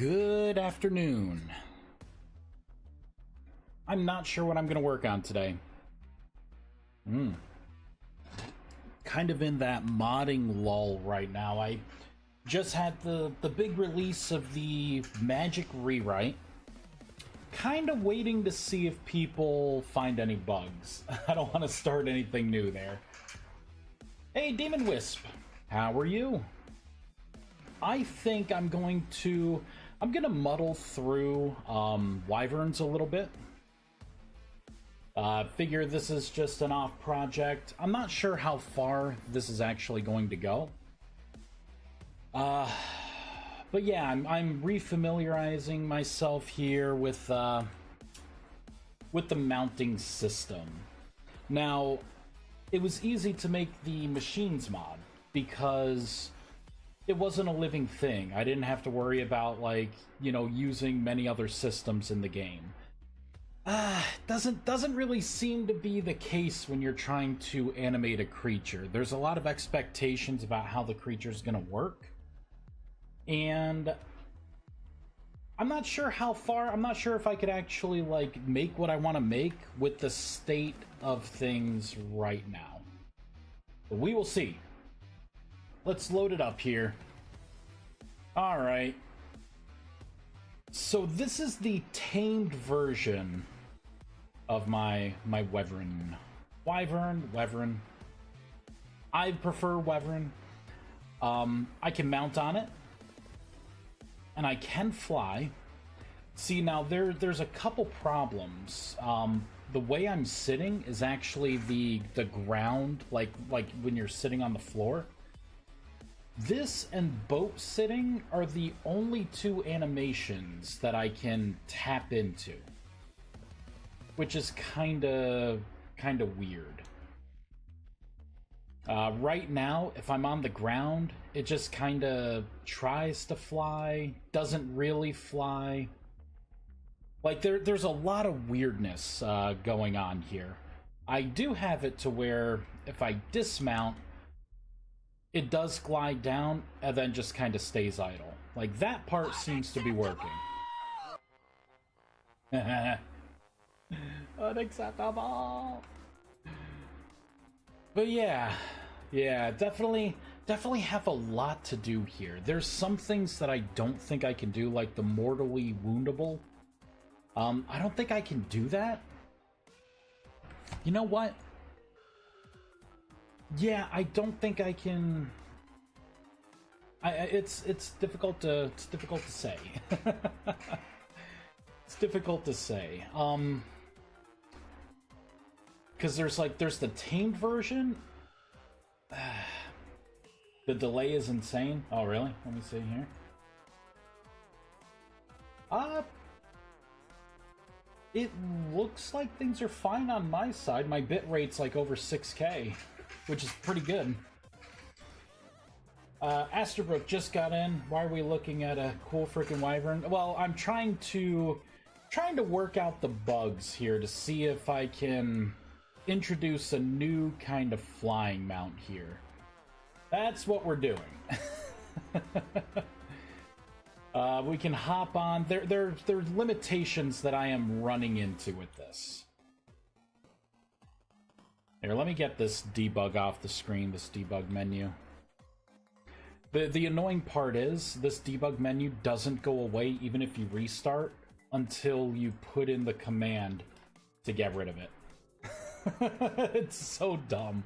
Good afternoon. I'm not sure what I'm going to work on today. Kind of in that modding lull right now. I just had the big release of the Magic rewrite. Kind of waiting to see if people find any bugs. I don't want to start anything new there. Hey, Demon Wisp. How are you? I think I'm gonna muddle through Wyverns a little bit. Figure this is just an off project. I'm not sure how far this is actually going to go. But yeah, I'm refamiliarizing myself here with the mounting system. Now, it was easy to make the machines mod because it wasn't a living thing. I didn't have to worry about, like, you know, using many other systems in the game. Doesn't really seem to be the case when you're trying to animate a creature. There's a lot of expectations about how the creature's gonna work. And I'm not sure how far, I'm not sure if I could actually, like, make what I want to make with the state of things right now. But we will see. Let's load it up here. Alright. So this is the tamed version of my Wyvern. Wyvern. I prefer Wyvern. I can mount on it. And I can fly. See, now there's a couple problems. The way I'm sitting is actually the ground, like when you're sitting on the floor. This and boat sitting are the only two animations that I can tap into, which is kinda weird. Right now, if I'm on the ground, it just kinda tries to fly, doesn't really fly. Like, there's a lot of weirdness going on here. I do have it to where if I dismount, it does glide down and then just kind of stays idle. Like, that part seems to be working. Unacceptable! But yeah, definitely have a lot to do here. There's some things that I don't think I can do, like the mortally woundable. I don't think I can do that. You know what? Yeah, I don't think I can. It's difficult to say. It's difficult to say. Because there's the tamed version. The delay is insane. Oh, really? Let me see here. It looks like things are fine on my side. My bitrate's like over 6K, which is pretty good. Asterbrook just got in. Why are we looking at a cool freaking Wyvern? Well, I'm trying to work out the bugs here to see if I can introduce a new kind of flying mount here. That's what we're doing. We can hop on. There's limitations that I am running into with this. Here, let me get this debug off the screen, this debug menu. The annoying part is, this debug menu doesn't go away even if you restart until you put in the command to get rid of it. It's so dumb.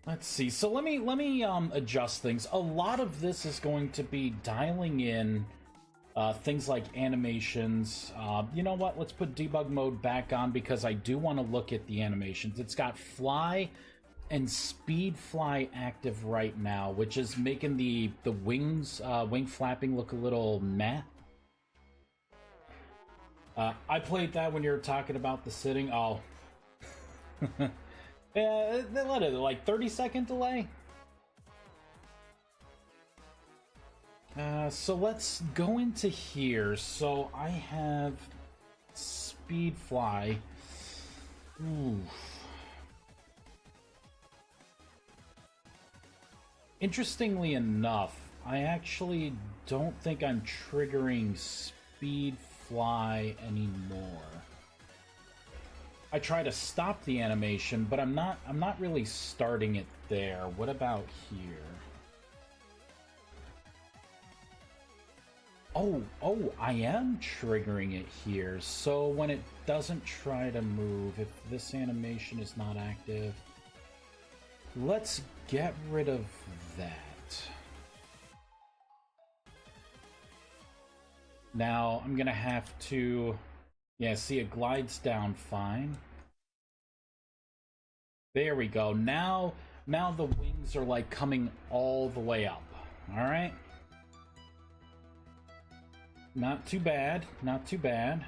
Let's see. So let me adjust things. A lot of this is going to be dialing in things like animations. You know what? Let's put debug mode back on because I do want to look at the animations. It's got fly and speed fly active right now, which is making the wings wing flapping look a little meh. I played that when you were talking about the sitting. Oh. Yeah, they let it, like, 30-second delay? So let's go into here. So I have speed fly. Ooh. Interestingly enough, I actually don't think I'm triggering speed fly anymore. I try to stop the animation, but I'm not really starting it there. What about here? Oh, I am triggering it here. So when it doesn't try to move, if this animation is not active, let's get rid of that. Now I'm gonna have to, yeah, see, it glides down fine. There we go. Now the wings are like coming all the way up. All right. Not too bad, not too bad.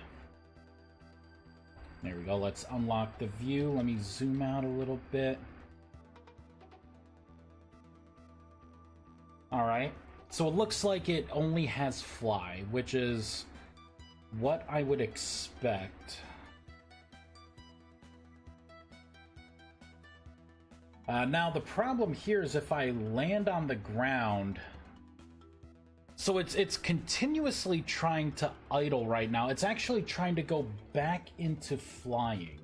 There we go, let's unlock the view. Let me zoom out a little bit. Alright, so it looks like it only has fly, which is what I would expect. Now the problem here is if I land on the ground... So it's continuously trying to idle right now. It's actually trying to go back into flying.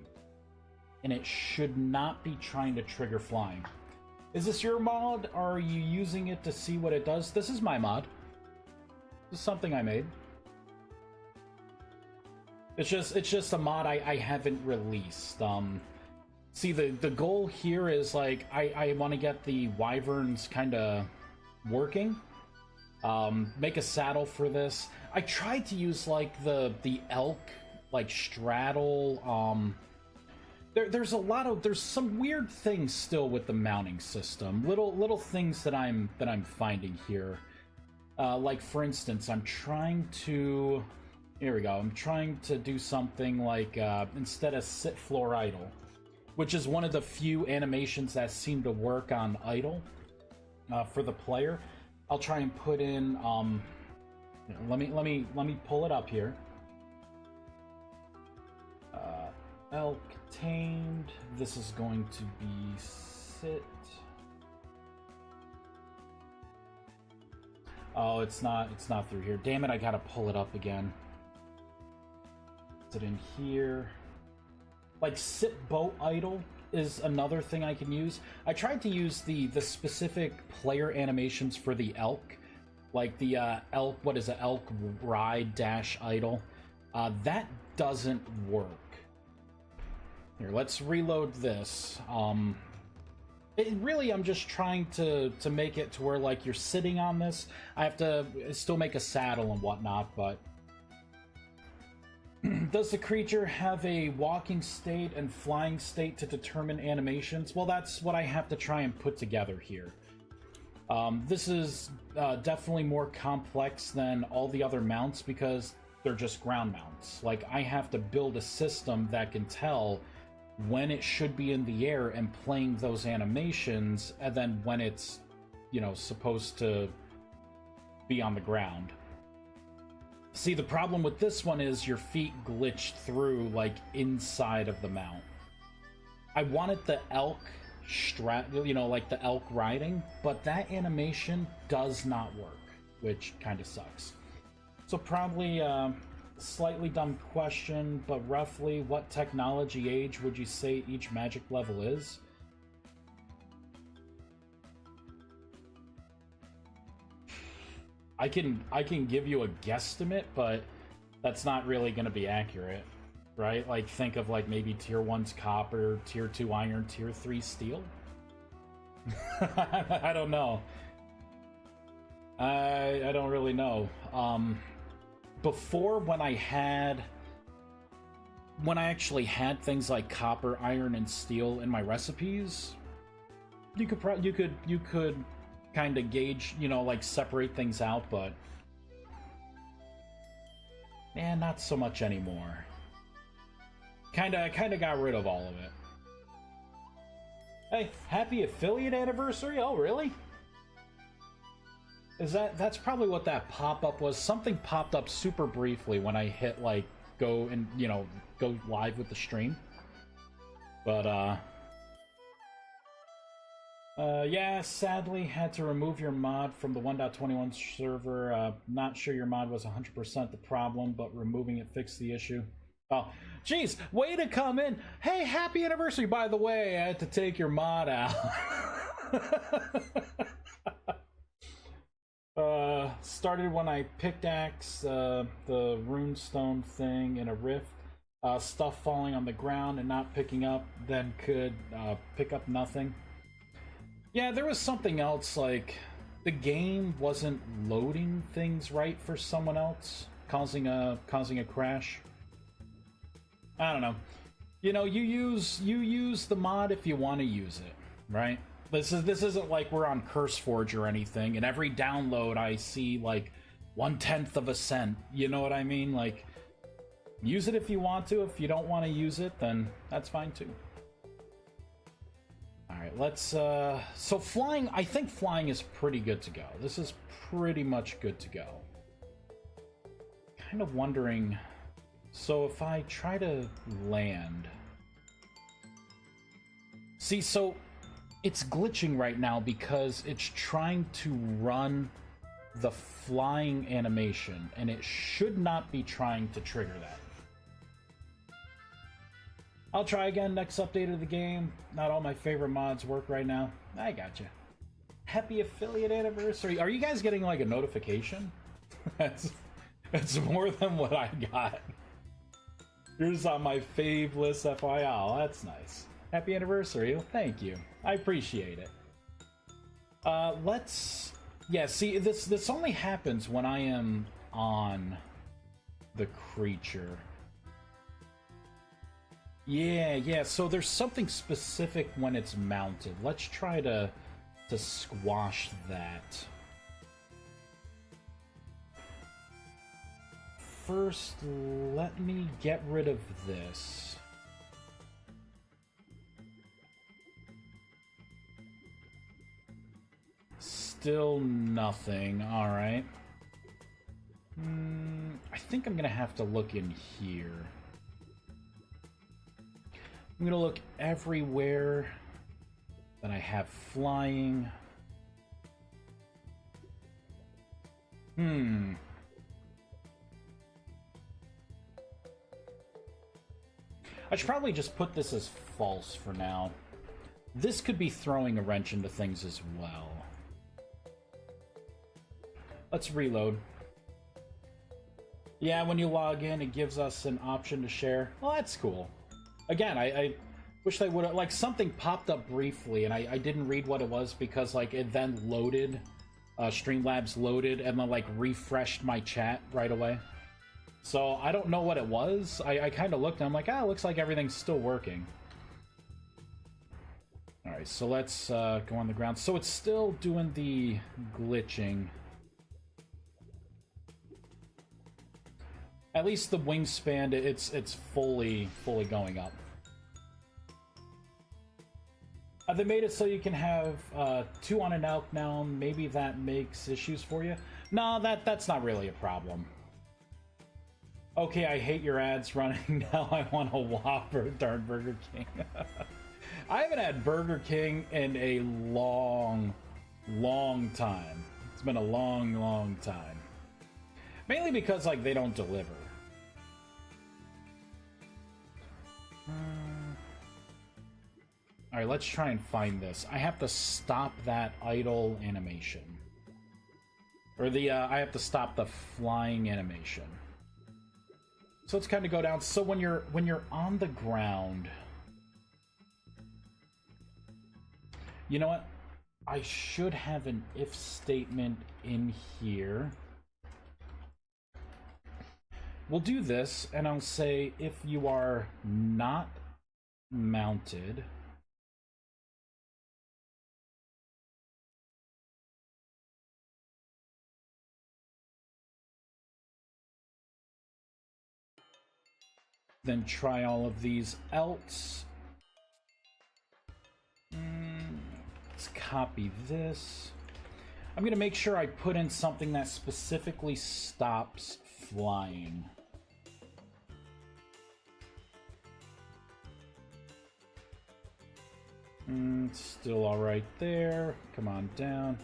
And it should not be trying to trigger flying. Is this your mod? Or are you using it to see what it does? This is my mod. This is something I made. It's just a mod I haven't released. See, the goal here is like I want to get the wyverns kind of working. Make a saddle for this. I tried to use like the elk like straddle. There's some weird things still with the mounting system. Little things that I'm finding here. Like for instance, I'm trying to. Here we go. I'm trying to do something like instead of sit floor idle, which is one of the few animations that seem to work on idle for the player. I'll try and put in let me pull it up here. Elk tamed. This is going to be sit. Oh, it's not through here. Damn it, I gotta pull it up again. Is it in here? Like sit boat idle is another thing I can use. I tried to use the specific player animations for the elk, like the elk, what is it, elk ride dash idle. That doesn't work. Here, let's reload this. Really, I'm just trying to make it to where like you're sitting on this. I have to still make a saddle and whatnot, but does the creature have a walking state and flying state to determine animations? Well, that's what I have to try and put together here. This is definitely more complex than all the other mounts because they're just ground mounts. Like, I have to build a system that can tell when it should be in the air and playing those animations, and then when it's, you know, supposed to be on the ground. See, the problem with this one is your feet glitch through, like, inside of the mount. I wanted the elk you know, like the elk riding, but that animation does not work, which kind of sucks. So probably a slightly dumb question, but roughly what technology age would you say each magic level is? I can give you a guesstimate, but that's not really going to be accurate, right? Like, think of like maybe tier 1's copper, tier 2 iron, tier 3 steel. I don't know. I don't really know. Before, when I actually had things like copper, iron, and steel in my recipes, you could kind of gauge, you know, like separate things out, but man, not so much anymore. Kind of got rid of all of it. Hey, happy affiliate anniversary? Oh, really? That's probably what that pop-up was. Something popped up super briefly when I hit like go and, you know, go live with the stream. But Yeah, sadly had to remove your mod from the 1.21 server. Not sure your mod was 100% the problem, but removing it fixed the issue. Oh, geez, way to come in. Hey, happy anniversary, by the way. I had to take your mod out. Started when I pickaxe the runestone thing in a rift. Stuff falling on the ground and not picking up, then could pick up nothing. Yeah, there was something else, like the game wasn't loading things right for someone else, causing a crash. I don't know. You know, you use the mod if you want to use it, right? This isn't like we're on CurseForge or anything, and every download I see like 1/10 of a cent. You know what I mean? Like, use it if you want to. If you don't want to use it, then that's fine too. Alright, let's, so flying, I think flying is pretty good to go. This is pretty much good to go. Kind of wondering, so if I try to land... See, so it's glitching right now because it's trying to run the flying animation, and it should not be trying to trigger that. I'll try again next update of the game. Not all my favorite mods work right now. I gotcha. Happy affiliate anniversary. Are you guys getting like a notification? That's more than what I got. Here's on my fave list, FYI. That's nice. Happy anniversary. Well, thank you. I appreciate it. Let's... Yeah, see, this only happens when I am on the creature. Yeah, so there's something specific when it's mounted. Let's try to squash that. First, let me get rid of this. Still nothing, alright. I think I'm gonna have to look in here. I'm gonna look everywhere that I have flying. I should probably just put this as false for now. This could be throwing a wrench into things as well. Let's reload. Yeah, when you log in, it gives us an option to share. Well, that's cool. Again, I wish they would have, like, something popped up briefly, and I didn't read what it was because, like, it then loaded, Streamlabs loaded, and then, like, refreshed my chat right away. So, I don't know what it was. I kind of looked, and I'm like, it looks like everything's still working. Alright, so let's go on the ground. So, it's still doing the glitching. At least the wingspan, it's fully going up. They made it so you can have 2 on an elk now. Maybe that makes issues for you. No, that's not really a problem. Okay, I hate your ads running now. I want a Whopper, darn Burger King. I haven't had Burger King in a long time. It's been a long time. Mainly because, like, they don't deliver. Alright, let's try and find this. I have to stop that idle animation. Or the, I have to stop the flying animation. So let's kind of go down. So when you're on the ground... You know what? I should have an if statement in here. We'll do this, and I'll say if you are not mounted, then try all of these else. Let's copy this. I'm going to make sure I put in something that specifically stops flying. Still all right there. Come on down.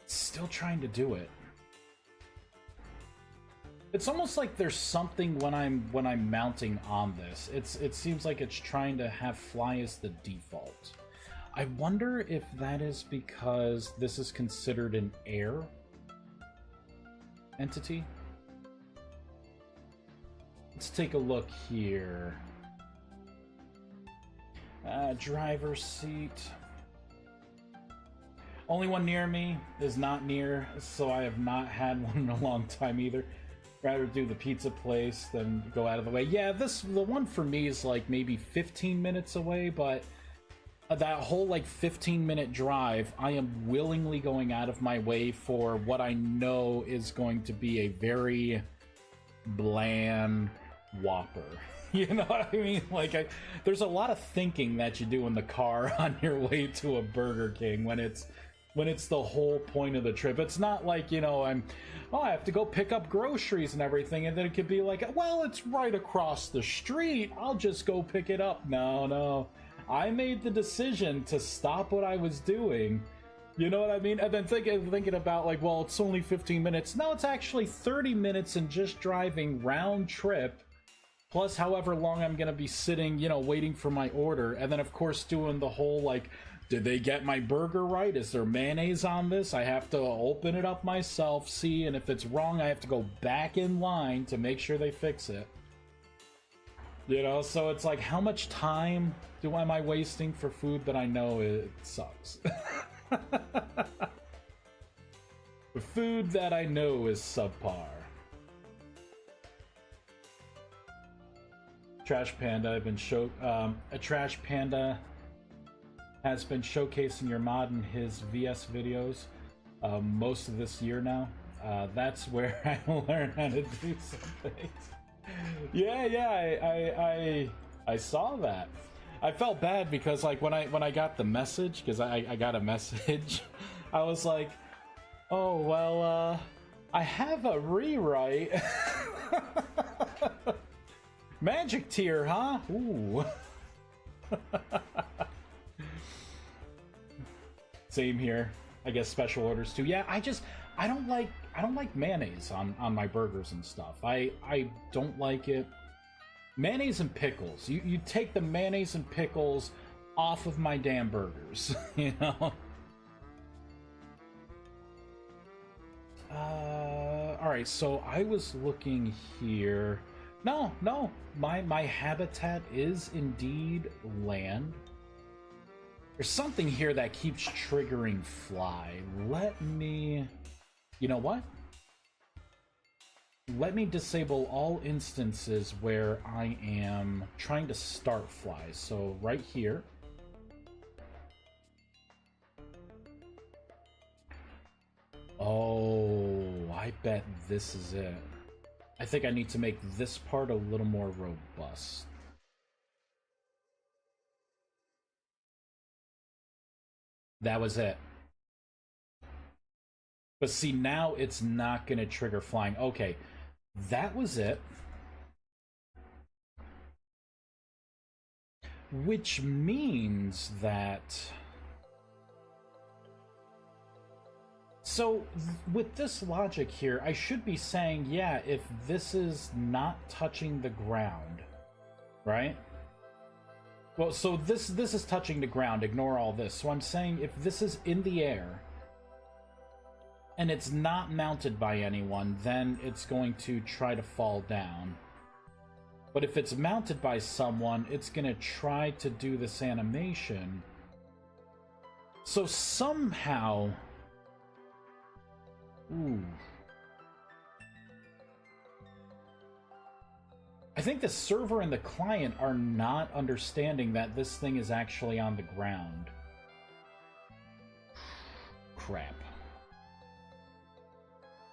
Still trying to do it. It's almost like there's something when I'm mounting on this. It seems like it's trying to have fly as the default. I wonder if that is because this is considered an air entity. Let's take a look here. Driver's seat. Only one near me is not near, so I have not had one in a long time either. Rather do the pizza place than go out of the way. Yeah, the one for me is like maybe 15 minutes away, but that whole like 15-minute drive, I am willingly going out of my way for what I know is going to be a very bland Whopper. You know what I mean? Like, there's a lot of thinking that you do in the car on your way to a Burger King when it's the whole point of the trip. It's not like, you know, I have to go pick up groceries and everything, and then it could be like, well, it's right across the street, I'll just go pick it up. No. I made the decision to stop what I was doing. You know what I mean? And then thinking about, like, well, it's only 15 minutes. No, it's actually 30 minutes and just driving round trip, plus however long I'm gonna be sitting, you know, waiting for my order. And then, of course, doing the whole, like, did they get my burger right? Is there mayonnaise on this? I have to open it up myself, see, and if it's wrong, I have to go back in line to make sure they fix it. You know, so it's like, how much time am I wasting for food that I know it sucks? The food that I know is subpar. Trash Panda, a Trash Panda has been showcasing your mod in his VS videos most of this year now. That's where I learned how to do some things. Yeah, I saw that. I felt bad because, like, when I got the message, because I got a message, I was like, oh, well, I have a rewrite. Magic tier, huh? Ooh. Same here. I guess special orders too. Yeah, I don't like mayonnaise on my burgers and stuff. I don't like it. Mayonnaise and pickles. You take the mayonnaise and pickles off of my damn burgers, you know? Alright, so I was looking here. No, my habitat is indeed land. There's something here that keeps triggering fly. You know what? Let me disable all instances where I am trying to start flies. So right here. Oh, I bet this is it. I think I need to make this part a little more robust. That was it. But see, now it's not going to trigger flying. Okay, that was it. Which means that... So, with this logic here, I should be saying, yeah, if this is not touching the ground, right? Well, so this is touching the ground, ignore all this. So I'm saying if this is in the air, and it's not mounted by anyone, then it's going to try to fall down. But if it's mounted by someone, it's going to try to do this animation. So somehow... Ooh. I think the server and the client are not understanding that this thing is actually on the ground. Crap.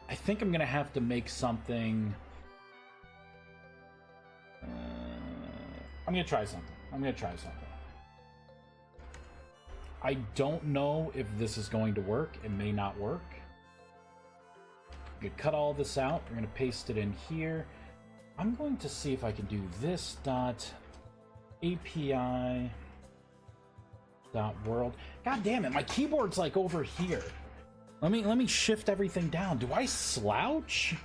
I think I'm gonna have to make something... I'm gonna try something. I don't know if this is going to work. It may not work. I'm gonna cut all this out. We're gonna paste it in here. I'm going to see if I can do this dot API dot world. God damn it, my keyboard's like over here. Let me shift everything down. Do I slouch?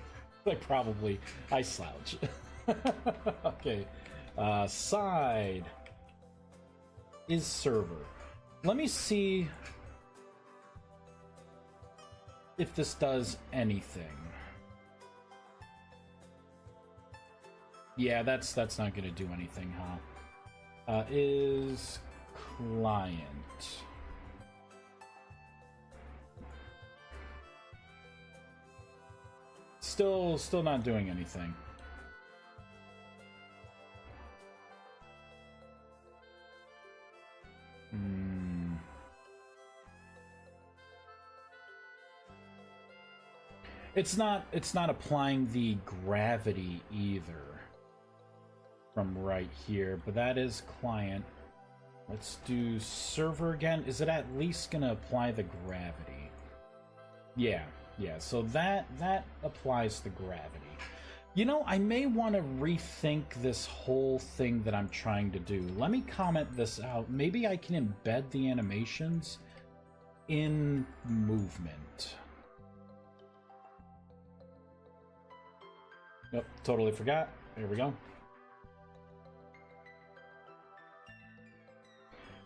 Like probably I slouch. Okay. Side is server. Let me see if this does anything. Yeah, that's not gonna do anything, huh? Is client. Still not doing anything. It's not applying the gravity either from right here, but that is client. Let's do server again. Is it at least gonna apply the gravity? Yeah, so that applies the gravity. You know, I may want to rethink this whole thing that I'm trying to do. Let me comment this out. Maybe I can embed the animations in movement. Nope, totally forgot. There we go.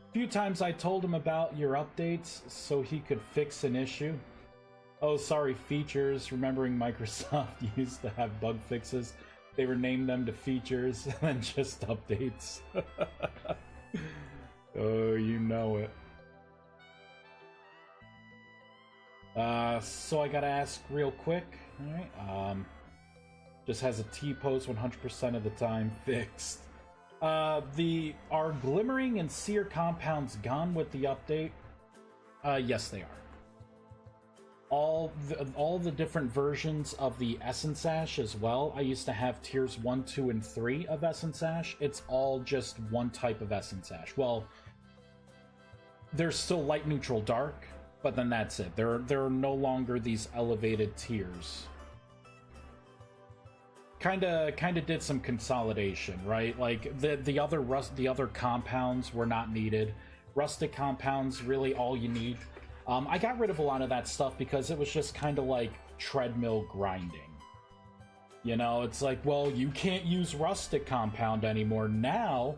A few times I told him about your updates so he could fix an issue. Oh, sorry, features. Remembering Microsoft used to have bug fixes. They renamed them to features and then just updates. Oh, you know it. So I gotta ask real quick. Alright, just has a T-pose 100% of the time fixed. Are glimmering and sear compounds gone with the update? Yes, they are. All the different versions of the Essence Ash as well. I used to have tiers 1, 2, and 3 of Essence Ash. It's all just one type of Essence Ash. Well, there's still light, neutral, dark, but then that's it. There are no longer these elevated tiers. Kinda did some consolidation, right? Like the other compounds were not needed. Rustic compounds, really all you need. I got rid of a lot of that stuff because it was just kind of like treadmill grinding. You know, it's like, well, you can't use rustic compound anymore. Now,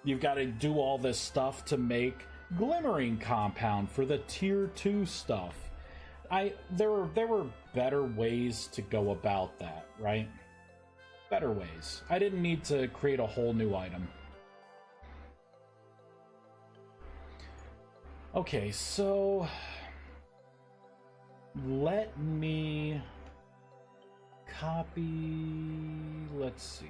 you've got to do all this stuff to make glimmering compound for the tier 2 stuff. There were better ways to go about that, right? Better ways. I didn't need to create a whole new item. Okay, so let me copy, let's see.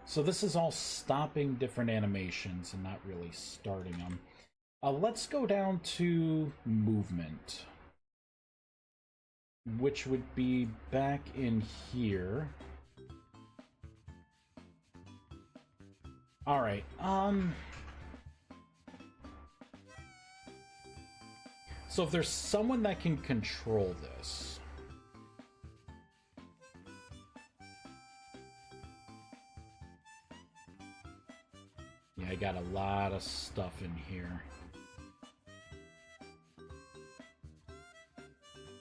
So this is all stopping different animations and not really starting them. Let's go down to movement, which would be back in here. Alright, so if there's someone that can control this... Yeah, I got a lot of stuff in here.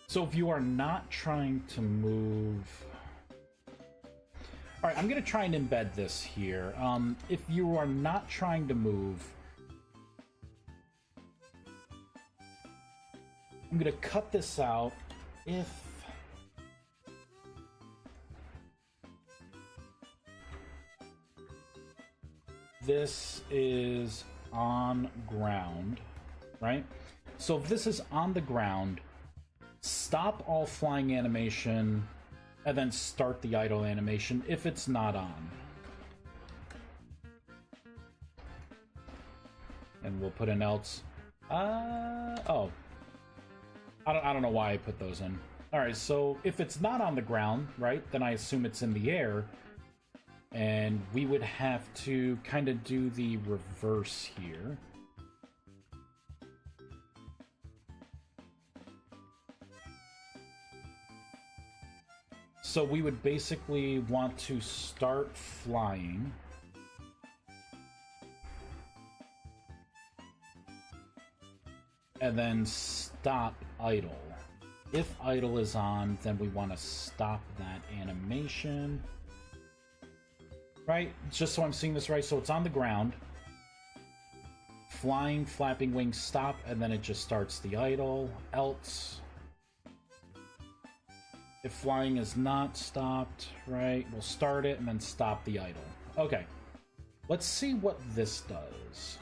So if you are not trying to move... Alright, I'm going to try and embed this here. If you are not trying to move, I'm going to cut this out. If this is on ground, right? So if this is on the ground, stop all flying animation and then start the idle animation if it's not on. And we'll put an else. Oh. I don't know why I put those in. Alright, so if it's not on the ground, right, then I assume it's in the air. And we would have to kind of do the reverse here. So we would basically want to start flying. And then stop idle. If idle is on, then we want to stop that animation. Right? Just so I'm seeing this right. So it's on the ground. Flying, flapping wings, stop, and then it just starts the idle. Else, if flying is not stopped, right, we'll start it and then stop the idle. Okay. Let's see what this does.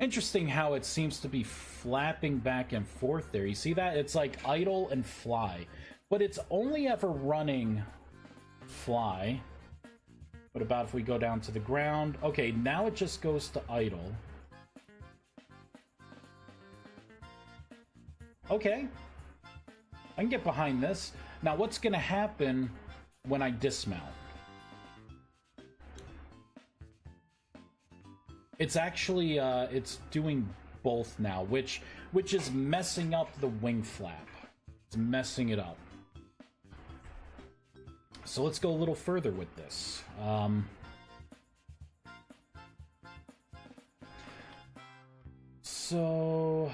Interesting how it seems to be flapping back and forth there. You see that? It's like idle and fly. But it's only ever running fly. What about if we go down to the ground? Okay, now it just goes to idle. Okay. I can get behind this. Now, what's going to happen when I dismount? It's actually, it's doing both now, which is messing up the wing flap. It's messing it up. So let's go a little further with this. So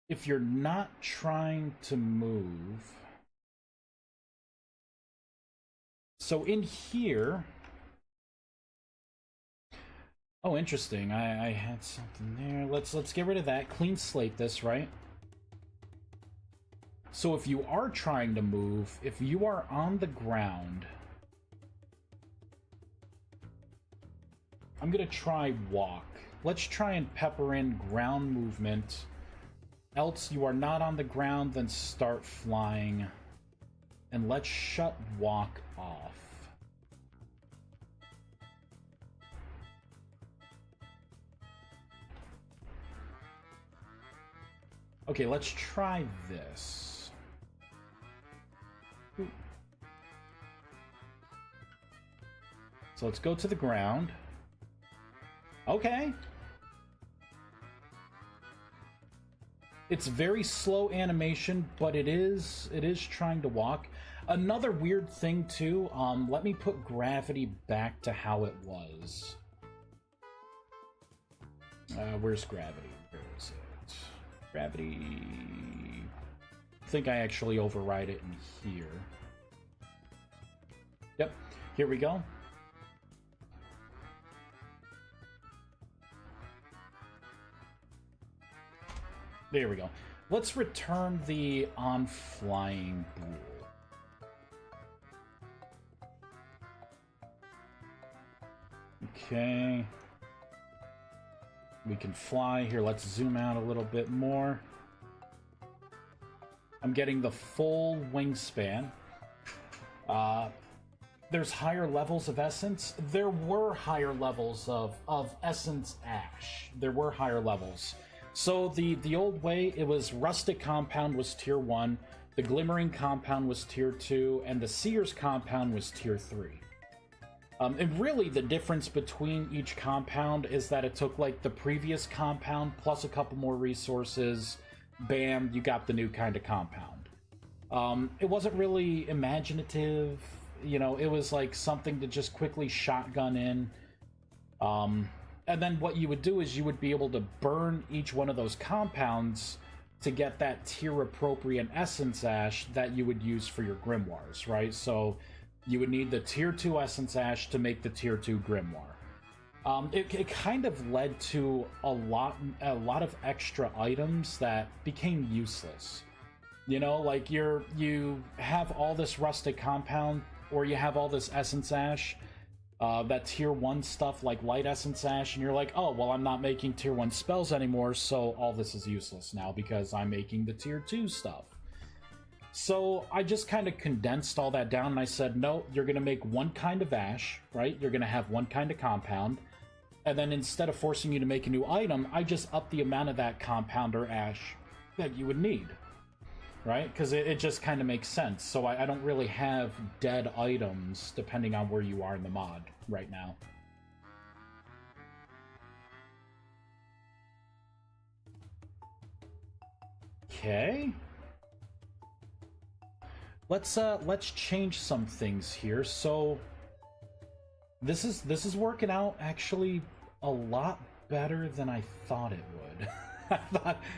if you're not trying to move... So in here... Oh, interesting. I had something there. Let's get rid of that. Clean slate this, right? So if you are trying to move, if you are on the ground... I'm gonna try walk. Let's try and pepper in ground movement. Else you are not on the ground, then start flying. And let's shut walk off. Okay, let's try this. So let's go to the ground. Okay. It's very slow animation, but it is trying to walk. Another weird thing too, let me put gravity back to how it was. Where's gravity? Where is it? Gravity... I think I actually override it in here. Yep, here we go. There we go. Let's return the on-flying rule. Okay. We can fly. Here, let's zoom out a little bit more. I'm getting the full wingspan. There's higher levels of essence. There were higher levels of essence ash. There were higher levels. So the old way, it was rustic compound was tier 1, the glimmering compound was tier 2, and the seer's compound was tier 3. And really the difference between each compound is that it took like the previous compound plus a couple more resources. Bam, you got the new kind of compound. It wasn't really imaginative, you know, it was like something to just quickly shotgun in. And then what you would do is you would be able to burn each one of those compounds to get that tier-appropriate essence ash that you would use for your grimoires, right? So you would need the tier 2 essence ash to make the tier 2 grimoire. It kind of led to a lot of extra items that became useless. You know, like you have all this rustic compound, or you have all this essence ash, that tier 1 stuff like light essence ash, and you're like, oh, well, I'm not making tier 1 spells anymore, so all this is useless now because I'm making the tier 2 stuff. So I just kind of condensed all that down, and I said, no, you're going to make one kind of ash, right? You're going to have one kind of compound, and then instead of forcing you to make a new item, I just up the amount of that compound or ash that you would need. Right? Because it just kind of makes sense. So I don't really have dead items depending on where you are in the mod right now. Okay. Let's change some things here. So this is working out actually a lot better than I thought it would.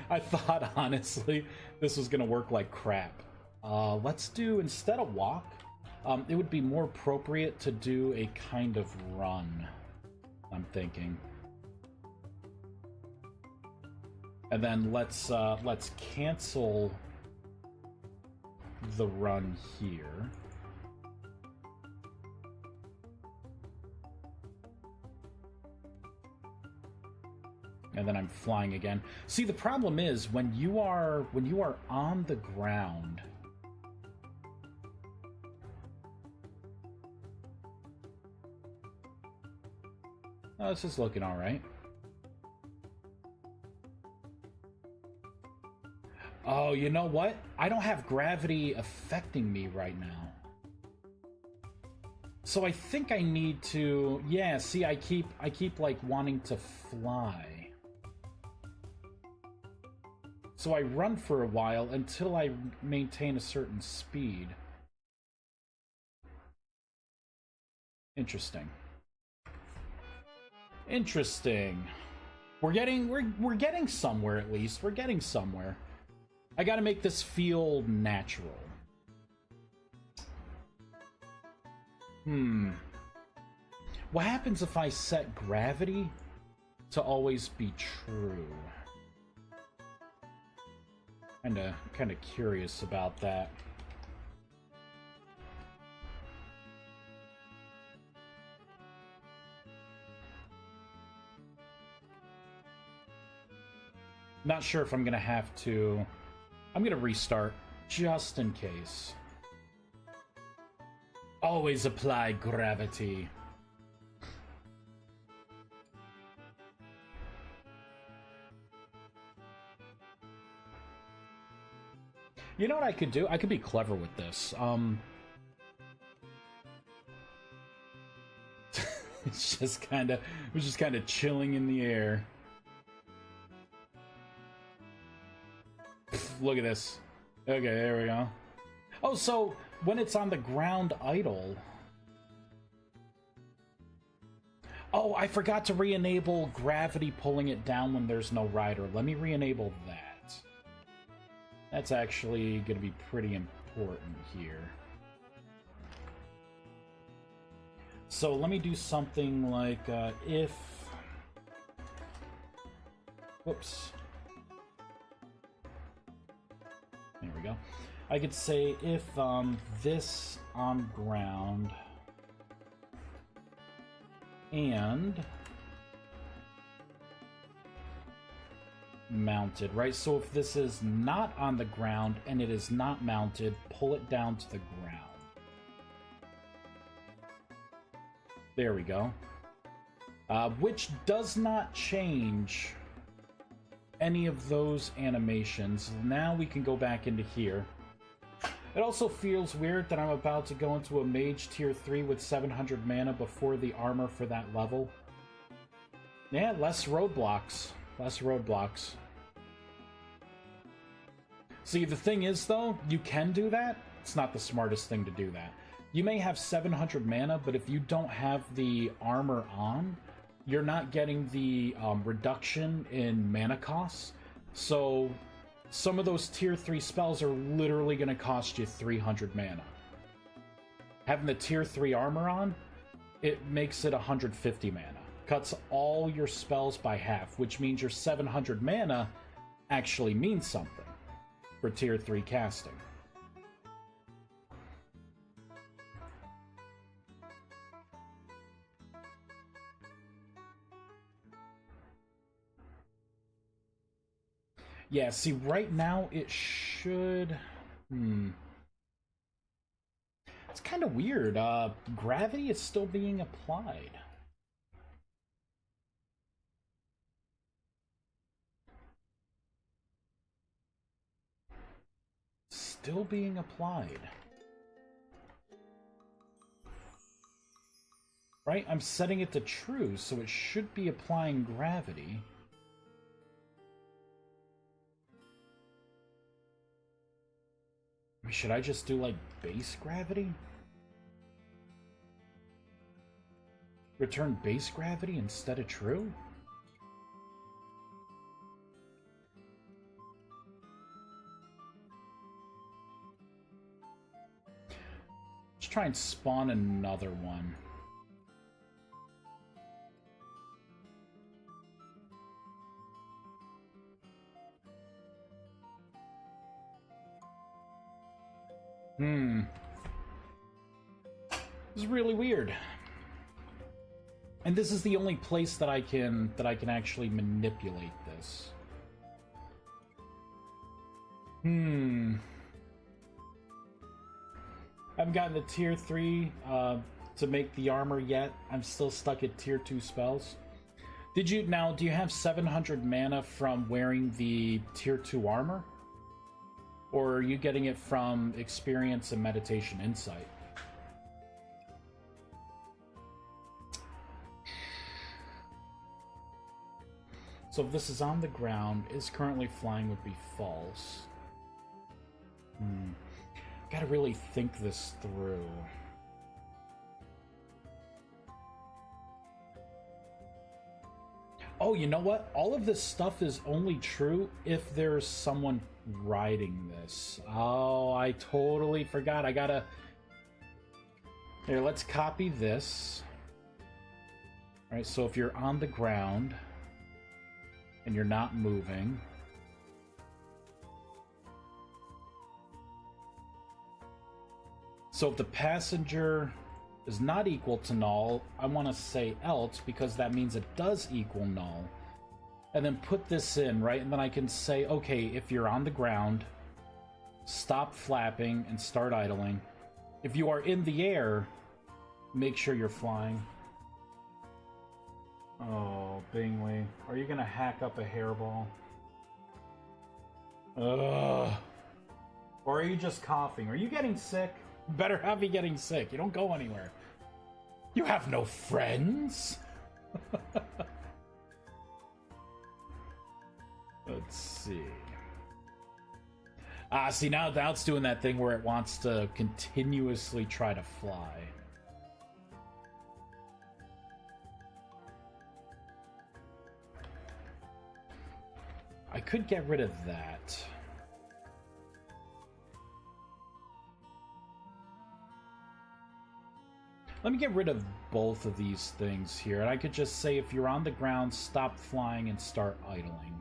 I thought honestly this was gonna work like crap. Let's do, instead of walk, it would be more appropriate to do a kind of run, I'm thinking. And then let's cancel the run here. And then I'm flying again. See, the problem is when you are on the ground, oh, this is looking all right. Oh, you know what? I don't have gravity affecting me right now. So I think I need to... Yeah, see, I keep like wanting to fly. So I run for a while until I maintain a certain speed. Interesting. Interesting. We're getting somewhere, at least. We're getting somewhere. I gotta make this feel natural. What happens if I set gravity to always be true? Kinda curious about that. Not sure if I'm gonna have to... I'm gonna restart, just in case. Always apply gravity. You know what I could do? I could be clever with this. It's just kinda... We're just kinda chilling in the air. Look at this. Okay, there we go. Oh, so when it's on the ground idle... Oh, I forgot to re-enable gravity pulling it down when there's no rider. Let me re-enable that. That's actually going to be pretty important here. So let me do something like if... Whoops. There we go. I could say if this on ground and mounted, right? So if this is not on the ground and it is not mounted, pull it down to the ground. There we go. Which does not change any of those animations. Now we can go back into here. It also feels weird that I'm about to go into a mage tier 3 with 700 mana before the armor for that level. Yeah, less roadblocks. Less roadblocks. See, the thing is, though, you can do that. It's not the smartest thing to do that. You may have 700 mana, but if you don't have the armor on, you're not getting the reduction in mana costs. So some of those tier 3 spells are literally going to cost you 300 mana. Having the tier 3 armor on, it makes it 150 mana. Cuts all your spells by half, which means your 700 mana actually means something for tier 3 casting. Yeah, see, right now it should... It's kind of weird. Gravity is still being applied. Still being applied. Right? I'm setting it to true, so it should be applying gravity. Should I just do, like, base gravity? Return base gravity instead of true? Let's try and spawn another one. This is really weird. And this is the only place that I can actually manipulate this. I haven't gotten to tier 3 to make the armor yet. I'm still stuck at tier 2 spells. Do you have 700 mana from wearing the tier 2 armor? Or are you getting it from experience and meditation insight? So if this is on the ground, is currently flying would be false. Gotta really think this through. Oh, you know what? All of this stuff is only true if there's someone riding this. Oh, I totally forgot. I gotta... Here, let's copy this. Alright, so if you're on the ground and you're not moving... So if the passenger is not equal to null, I want to say else because that means it does equal null. And then put this in, right? And then I can say, okay, if you're on the ground, stop flapping and start idling. If you are in the air, make sure you're flying. Oh, Bingley, are you gonna hack up a hairball? Ugh. Or are you just coughing? Are you getting sick? Better have you getting sick. You don't go anywhere. You have no friends? Let's see. See, now it's doing that thing where it wants to continuously try to fly. I could get rid of that. Let me get rid of both of these things here. And I could just say, if you're on the ground, stop flying and start idling.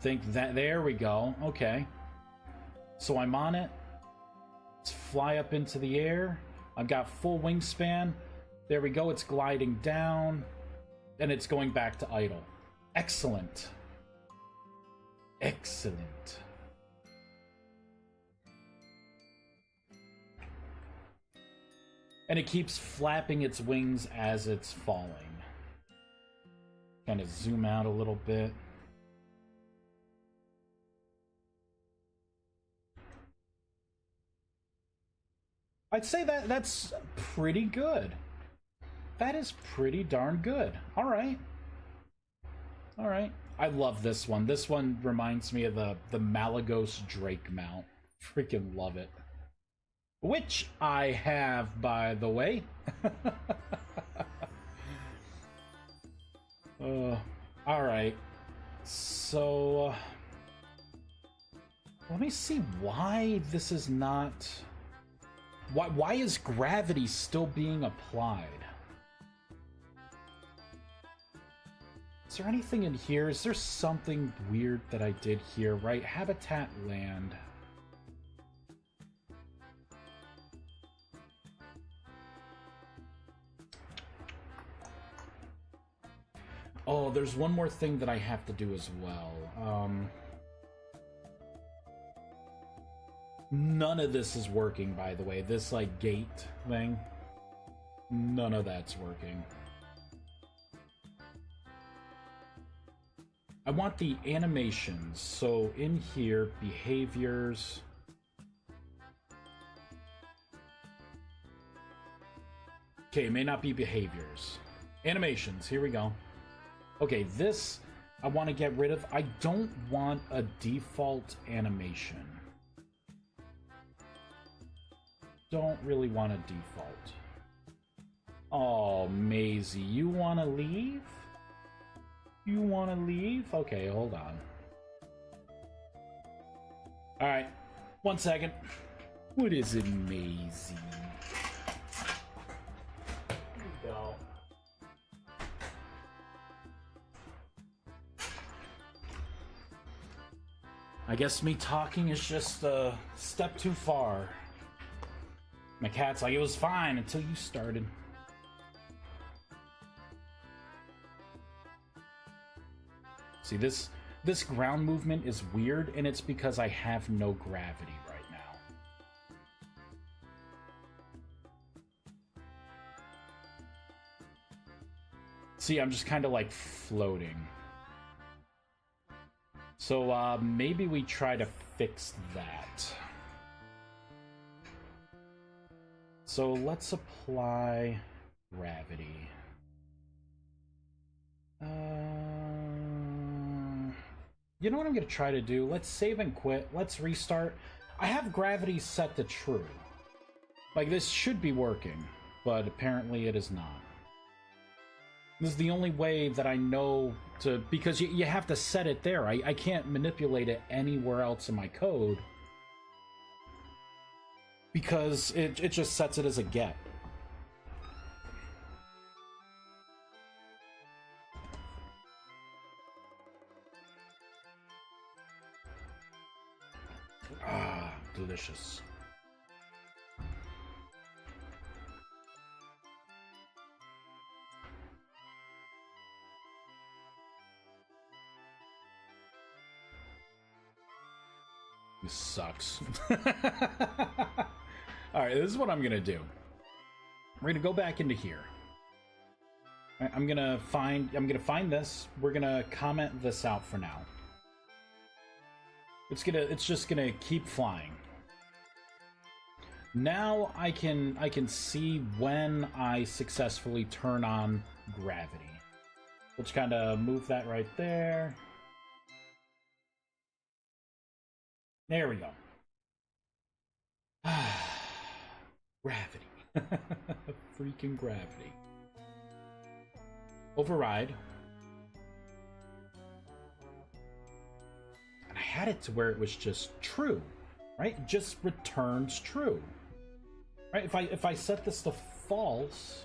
Think that, there we go. Okay. So I'm on it. Let's fly up into the air. I've got full wingspan. There we go. It's gliding down. And it's going back to idle. Excellent. Excellent. And it keeps flapping its wings as it's falling. Kind of zoom out a little bit. I'd say that's pretty good. That is pretty darn good. All right. All right. I love this one. This one reminds me of the Malagos Drake mount. Freaking love it. Which I have, by the way. Alright. So... let me see why this is not... Why is gravity still being applied? Is there anything in here? Is there something weird that I did here? Right? Habitat land. Oh, there's one more thing that I have to do as well. None of this is working, by the way. This, like, gate thing. None of that's working. I want the animations. So, in here, behaviors. Okay, it may not be behaviors. Animations, here we go. Okay, this, I want to get rid of. I don't want a default animation. Don't really want a default. Oh, Maisie, you want to leave? You want to leave? Okay, hold on. Alright, 1 second. What is it, Maisie? Here we go. I guess me talking is just a step too far. My cat's like, it was fine until you started. See, this ground movement is weird, and it's because I have no gravity right now. See, I'm just kind of like floating. So maybe we try to fix that. So let's apply gravity. You know what I'm going to try to do? Let's save and quit. Let's restart. I have gravity set to true. Like, this should be working, but apparently it is not. This is the only way that I know to... Because you have to set it there. I can't manipulate it anywhere else in my code. Because it just sets it as a get. Ah, delicious. This sucks. Alright, this is what I'm gonna do. We're gonna go back into here. I'm gonna find this. We're gonna comment this out for now. It's just gonna keep flying. Now I can see when I successfully turn on gravity. Let's kind of move that right there. There we go. Gravity. Freaking gravity. Override. And I had it to where it was just true, right? It just returns true. Right? If I set this to false,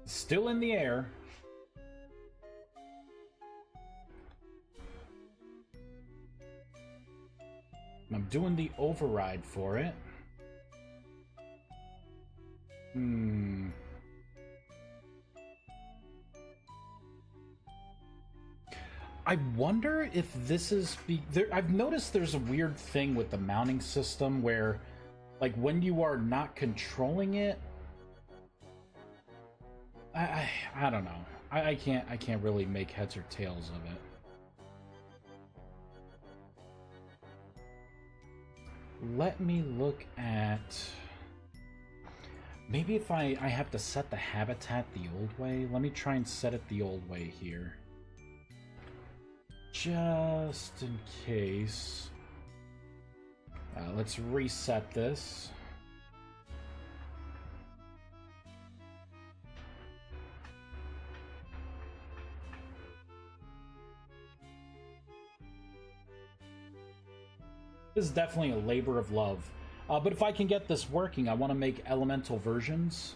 still in the air. I'm doing the override for it. I wonder if this is... I've noticed there's a weird thing with the mounting system where, like, when you are not controlling it... I don't know. I can't really make heads or tails of it. Let me look at... Maybe if I have to set the habitat the old way. Let me try and set it the old way here. Just in case. Let's reset this. This is definitely a labor of love. But if I can get this working, I want to make elemental versions.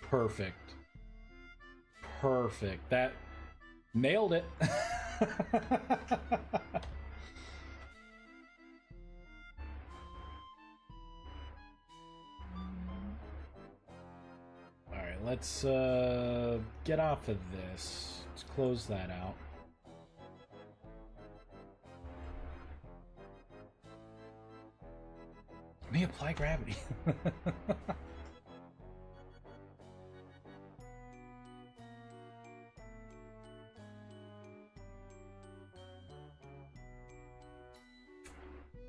Perfect. Perfect. That... Nailed it. Alright, let's get off of this. Let's close that out. Let me apply gravity.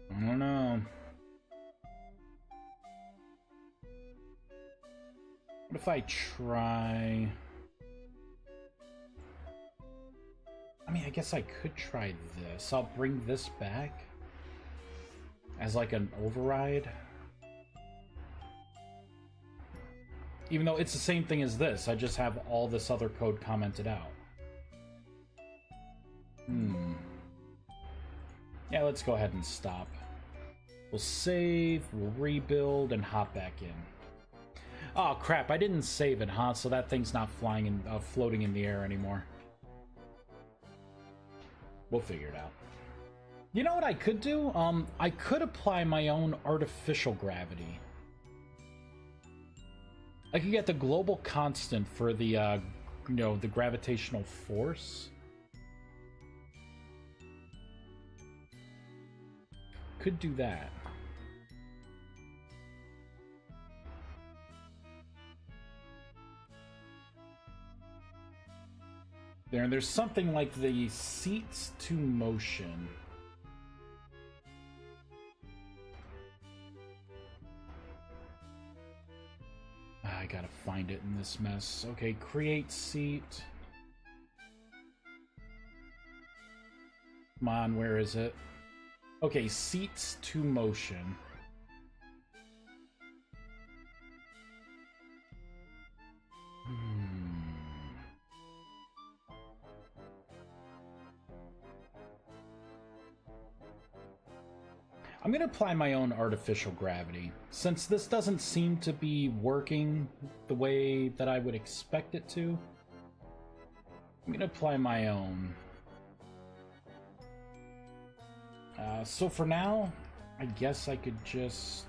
I don't know. What if I try... I mean, I guess I could try this. I'll bring this back as like an override. Even though it's the same thing as this, I just have all this other code commented out. Yeah, let's go ahead and stop. We'll save, we'll rebuild, and hop back in. Oh crap, I didn't save it, huh? So that thing's not flying in, floating in the air anymore. We'll figure it out. You know what I could do? I could apply my own artificial gravity. I could get the global constant for the, you know, the gravitational force. Could do that. There's something like the seats to motion. I gotta find it in this mess. Okay, create seat. Come on, where is it? Okay, seats to motion. I'm gonna apply my own artificial gravity. Since this doesn't seem to be working the way that I would expect it to, I'm gonna apply my own. So for now, I guess I could just...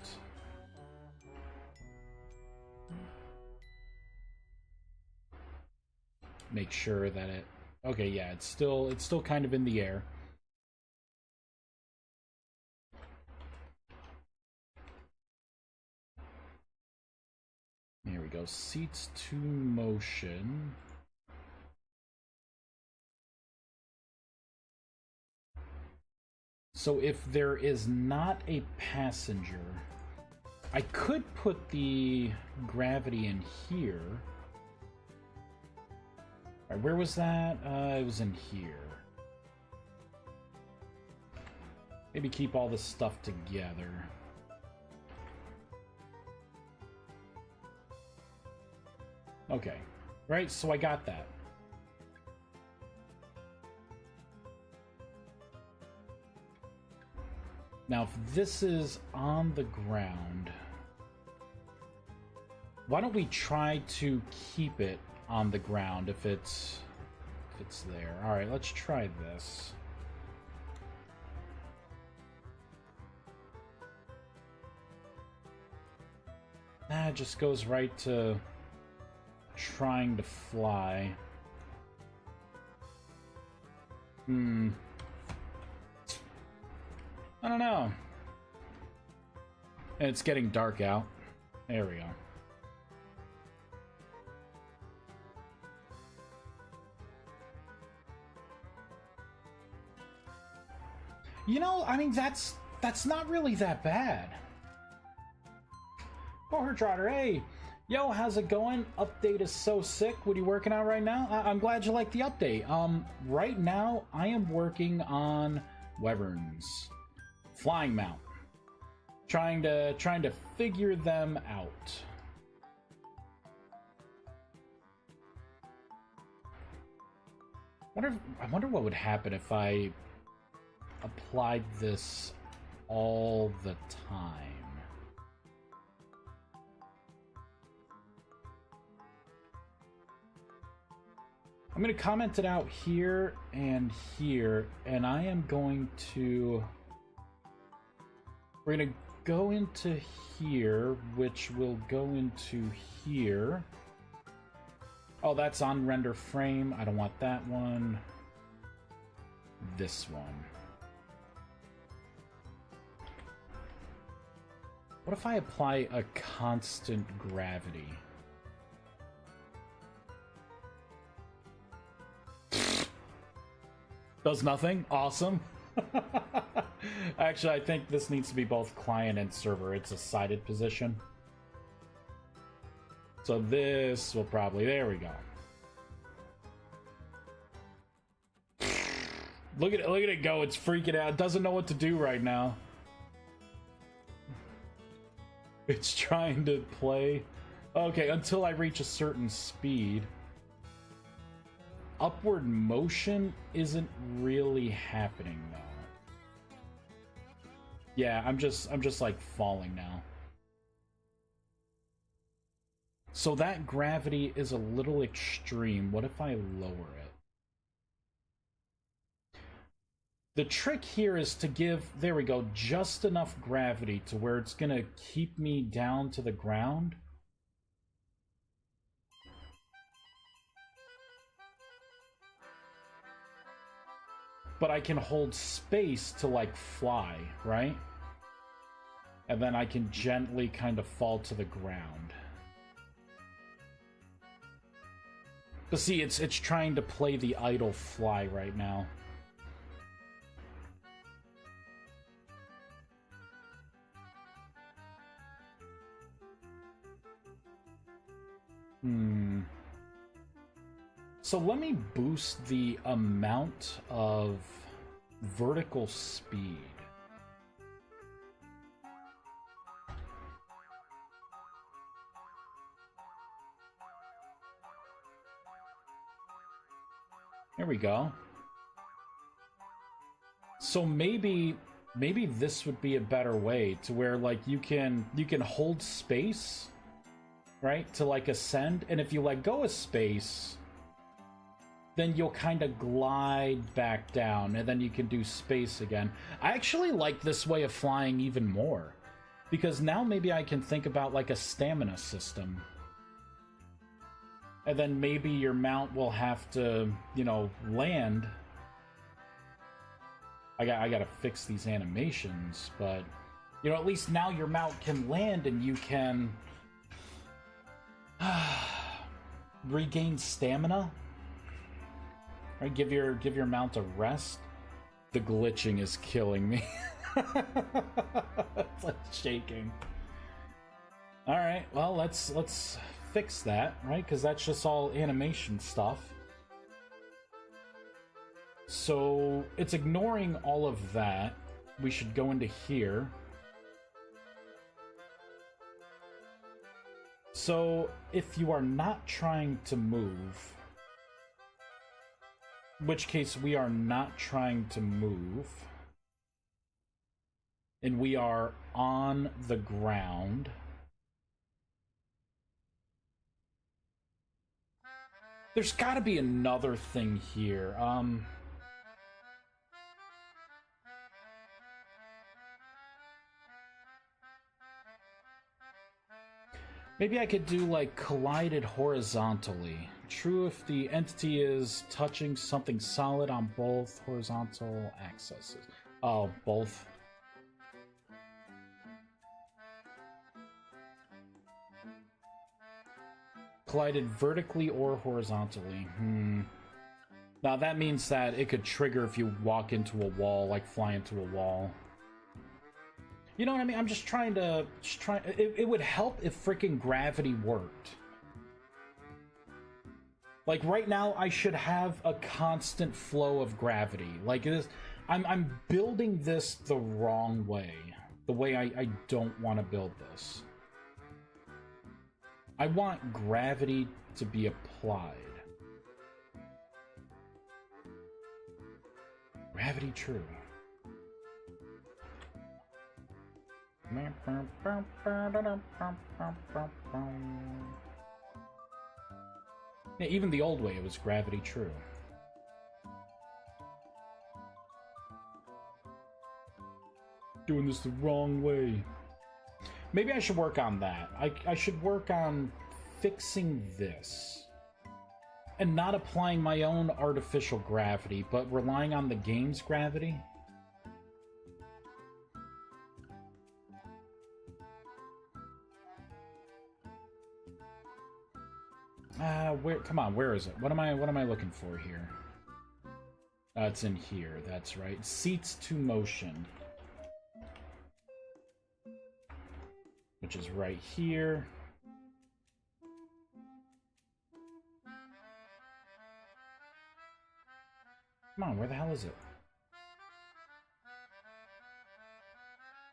make sure that it... Okay, yeah, it's still kind of in the air. Here we go. Seats to motion. So if there is not a passenger, I could put the gravity in here. All right, where was that? It was in here. Maybe keep all this stuff together. Okay, right, so I got that. Now, if this is on the ground, why don't we try to keep it on the ground if it's there? All right, let's try this. It just goes right to trying to fly. I don't know. It's getting dark out. There we go. You know, I mean, that's not really that bad. Oh, Trotter, hey! Yo, how's it going? Update is so sick. What are you working on right now? I'm glad you like the update. Right now, I am working on Wyverns. Flying mount. Trying to figure them out. I wonder what would happen if I applied this all the time. I'm going to comment it out here, and I am going to... We're going to go into here, which will go into here. Oh, that's on render frame. I don't want that one. This one. What if I apply a constant gravity? Does nothing? Awesome. Actually, I think this needs to be both client and server. It's a sided position. So this will probably... There we go. Look at it go. It's freaking out. It doesn't know what to do right now. It's trying to play. Okay, until I reach a certain speed. Upward motion isn't really happening though. Yeah, I'm just like falling now. So that gravity is a little extreme. What if I lower it? The trick here is to give, there we go, just enough gravity to where it's gonna keep me down to the ground. But I can hold space to, like, fly, right? And then I can gently kind of fall to the ground. But see, it's trying to play the idle fly right now. So let me boost the amount of vertical speed. There we go. So maybe this would be a better way to where, like, you can hold space, right, to, like, ascend, and if you let go of space, then you'll kind of glide back down, and then you can do space again. I actually like this way of flying even more, because now maybe I can think about, like, a stamina system. And then maybe your mount will have to, you know, land. I gotta fix these animations, but, you know, at least now your mount can land and you can regain stamina. Right, give your mount a rest. The glitching is killing me. It's like shaking. All right, well, let's fix that, right? Because that's just all animation stuff. So it's ignoring all of that. We should go into here. So if you are not trying to move, in which case we are not trying to move, and we are on the ground, there's got to be another thing here. Maybe I could do, like, collided horizontally. True if the entity is touching something solid on both horizontal axes. Oh, both. Collided vertically or horizontally. Now that means that it could trigger if you walk into a wall, like fly into a wall. You know what I mean? I'm just trying to... It would help if freaking gravity worked. Like, right now, I should have a constant flow of gravity. Like, it is... I'm building this the wrong way. The way I don't want to build this. I want gravity to be applied. Gravity true. Yeah, even the old way, it was gravity true. Doing this the wrong way. Maybe I should work on that. I should work on fixing this. And not applying my own artificial gravity, but relying on the game's gravity. Come on, where is it? What am I looking for here? It's in here, that's right. Seats to motion. Which is right here. Come on, where the hell is it?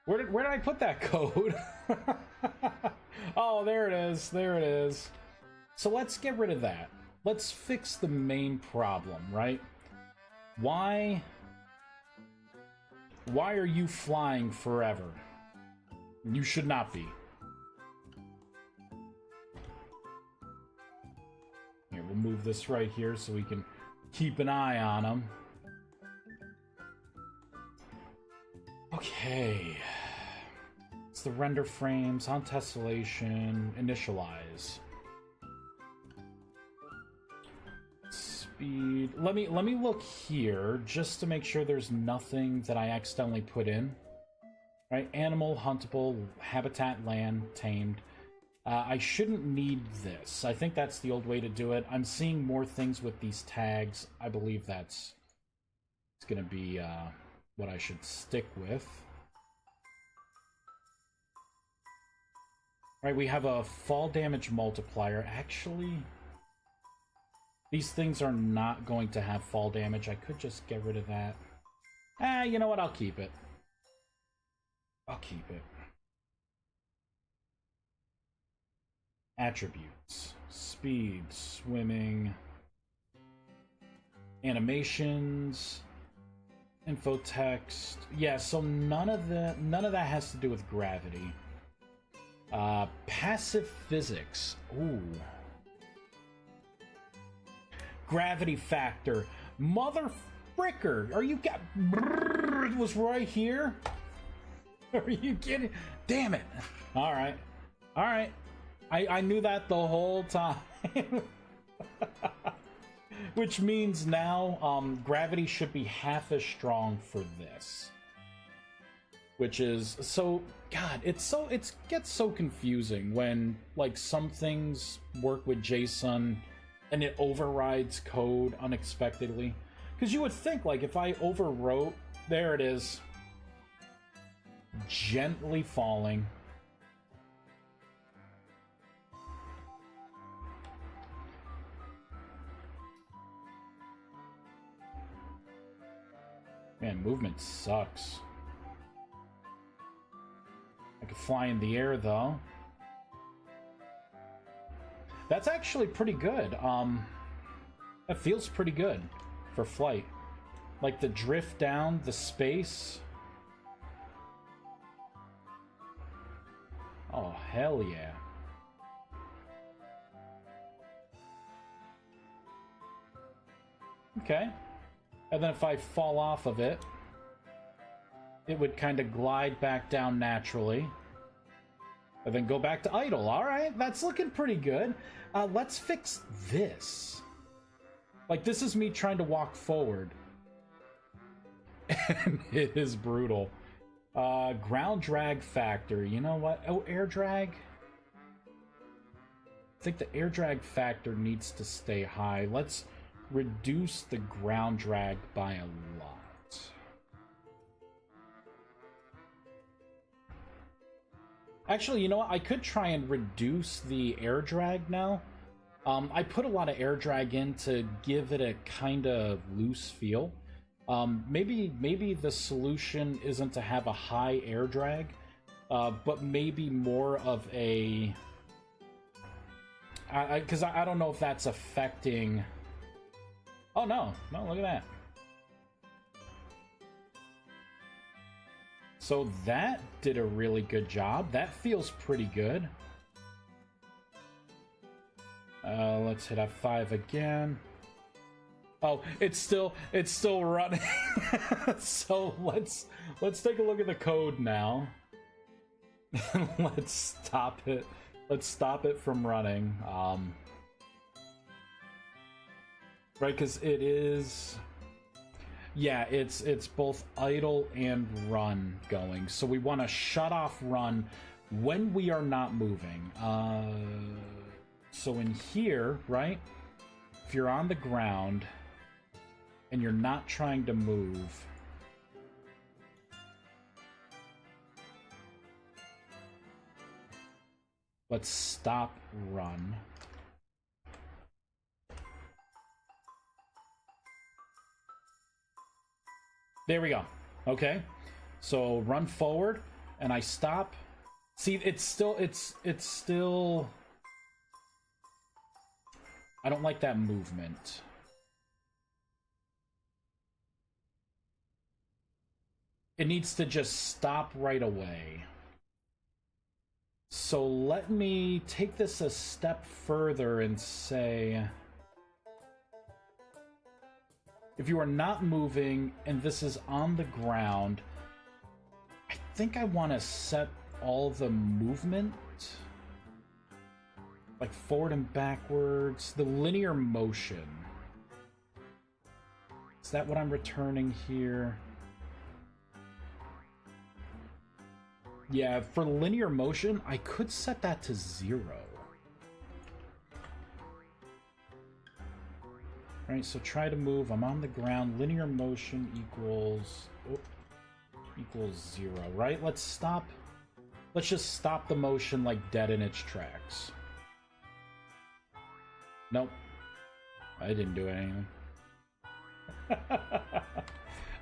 Where did I put that code? Oh, there it is. There it is. So let's get rid of that. Let's fix the main problem, right? Why are you flying forever? You should not be. Here, we'll move this right here so we can keep an eye on them. Okay. It's the render frames on tessellation, initialize. Speed. Let me look here just to make sure there's nothing that I accidentally put in. Right? Animal, huntable, habitat, land, tamed. I shouldn't need this. I think that's the old way to do it. I'm seeing more things with these tags. I believe it's gonna be what I should stick with. Right, we have a fall damage multiplier. Actually, these things are not going to have fall damage. I could just get rid of that. You know what? I'll keep it. I'll keep it. Attributes. Speed, swimming, animations, info text. Yeah, so none of that has to do with gravity. Passive physics. Ooh. Gravity factor. Mother fricker. Are you got it was right here? Are you kidding? Damn it. Alright. Alright. I knew that the whole time. Which means now gravity should be half as strong for this. Which is so God, it gets so confusing when like some things work with JSON and it overrides code unexpectedly. Because you would think like if I overwrote, there it is. Gently falling. Man, movement sucks. I could fly in the air, though. That's actually pretty good. That feels pretty good for flight. Like the drift down, the space. Oh, hell yeah. Okay. And then if I fall off of it, it would kind of glide back down naturally. And then go back to idle. Alright, that's looking pretty good. Let's fix this. Like, this is me trying to walk forward. And it is brutal. Ground drag factor. You know what? Oh, air drag? I think the air drag factor needs to stay high. Let's reduce the ground drag by a lot. Actually, you know what? I could try and reduce the air drag now. I put a lot of air drag in to give it a kind of loose feel. Maybe the solution isn't to have a high air drag, but maybe more of a... Because I don't know if that's affecting... Oh, no. No, look at that. So that did a really good job. That feels pretty good. Let's hit F5 again. Oh, it's still running. So let's take a look at the code now. Let's stop it. Let's stop it from running. Right, because it is... Yeah, it's both idle and run going. So we want to shut off run when we are not moving. So in here, right, if you're on the ground and you're not trying to move, let's stop run. There we go. Okay. So run forward, and I stop. See, it's still... I don't like that movement. It needs to just stop right away. So let me take this a step further and say... If you are not moving and this is on the ground, I think I want to set all the movement, like forward and backwards, the linear motion. Is that what I'm returning here? Yeah, for linear motion, I could set that to 0. Right, so try to move. I'm on the ground. Linear motion equals... Oh, equals 0, right? Let's stop. Let's just stop the motion like dead in its tracks. Nope. I didn't do anything.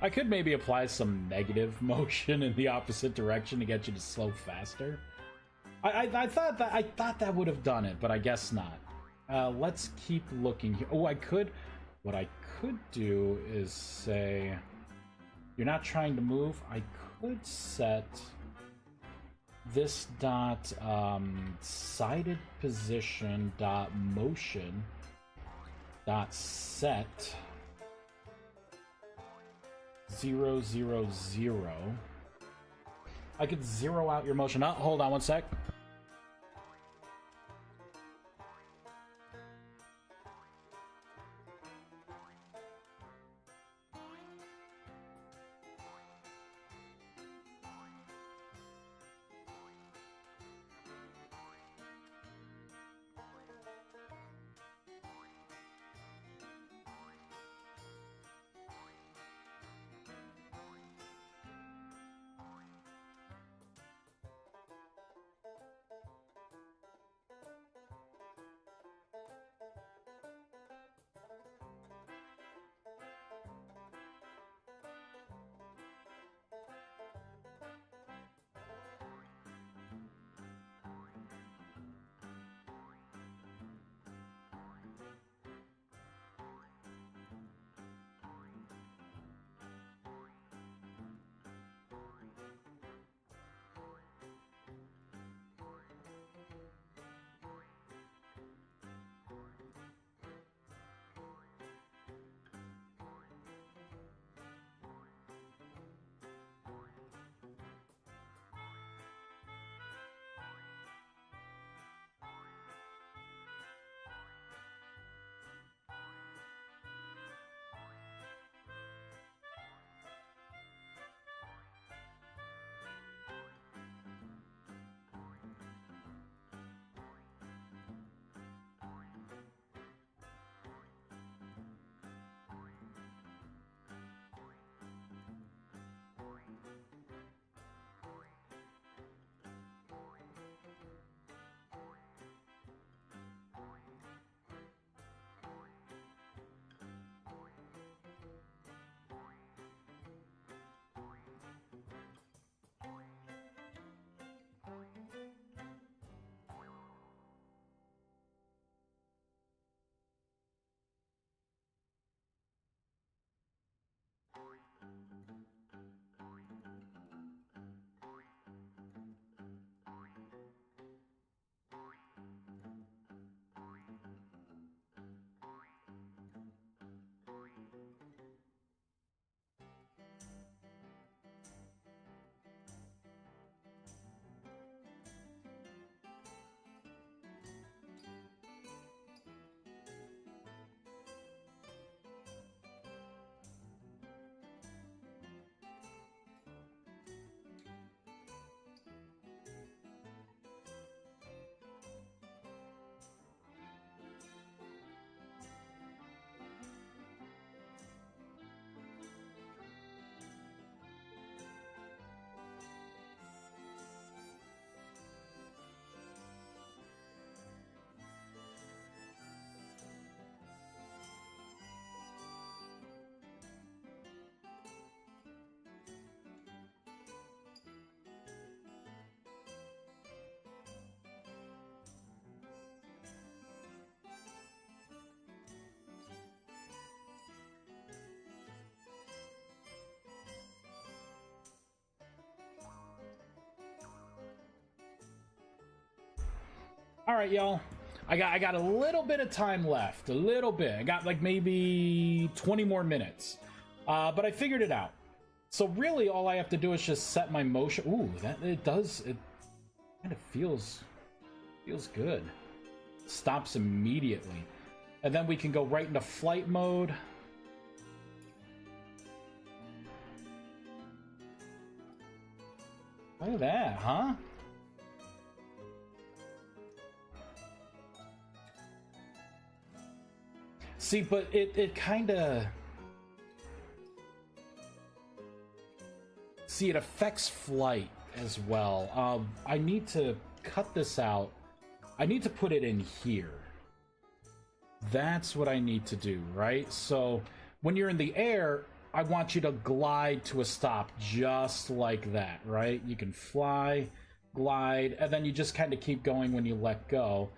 I could maybe apply some negative motion in the opposite direction to get you to slow faster. I thought that would have done it, but I guess not. Let's keep looking here. Oh, I could... What I could do is say... You're not trying to move. I could set this dot sided position dot motion dot set 0, 0, 0. I could zero out your motion. Oh, hold on one sec. All right, y'all. I got a little bit of time left. A little bit. I got like maybe 20 more minutes. But I figured it out. So really, all I have to do is just set my motion. Ooh, that it does. It kind of feels good. Stops immediately, and then we can go right into flight mode. Look at that, huh? See, but it kind of... See, it affects flight as well. I need to cut this out. I need to put it in here. That's what I need to do, right? So, when you're in the air, I want you to glide to a stop just like that, right? You can fly, glide, and then you just kind of keep going when you let go.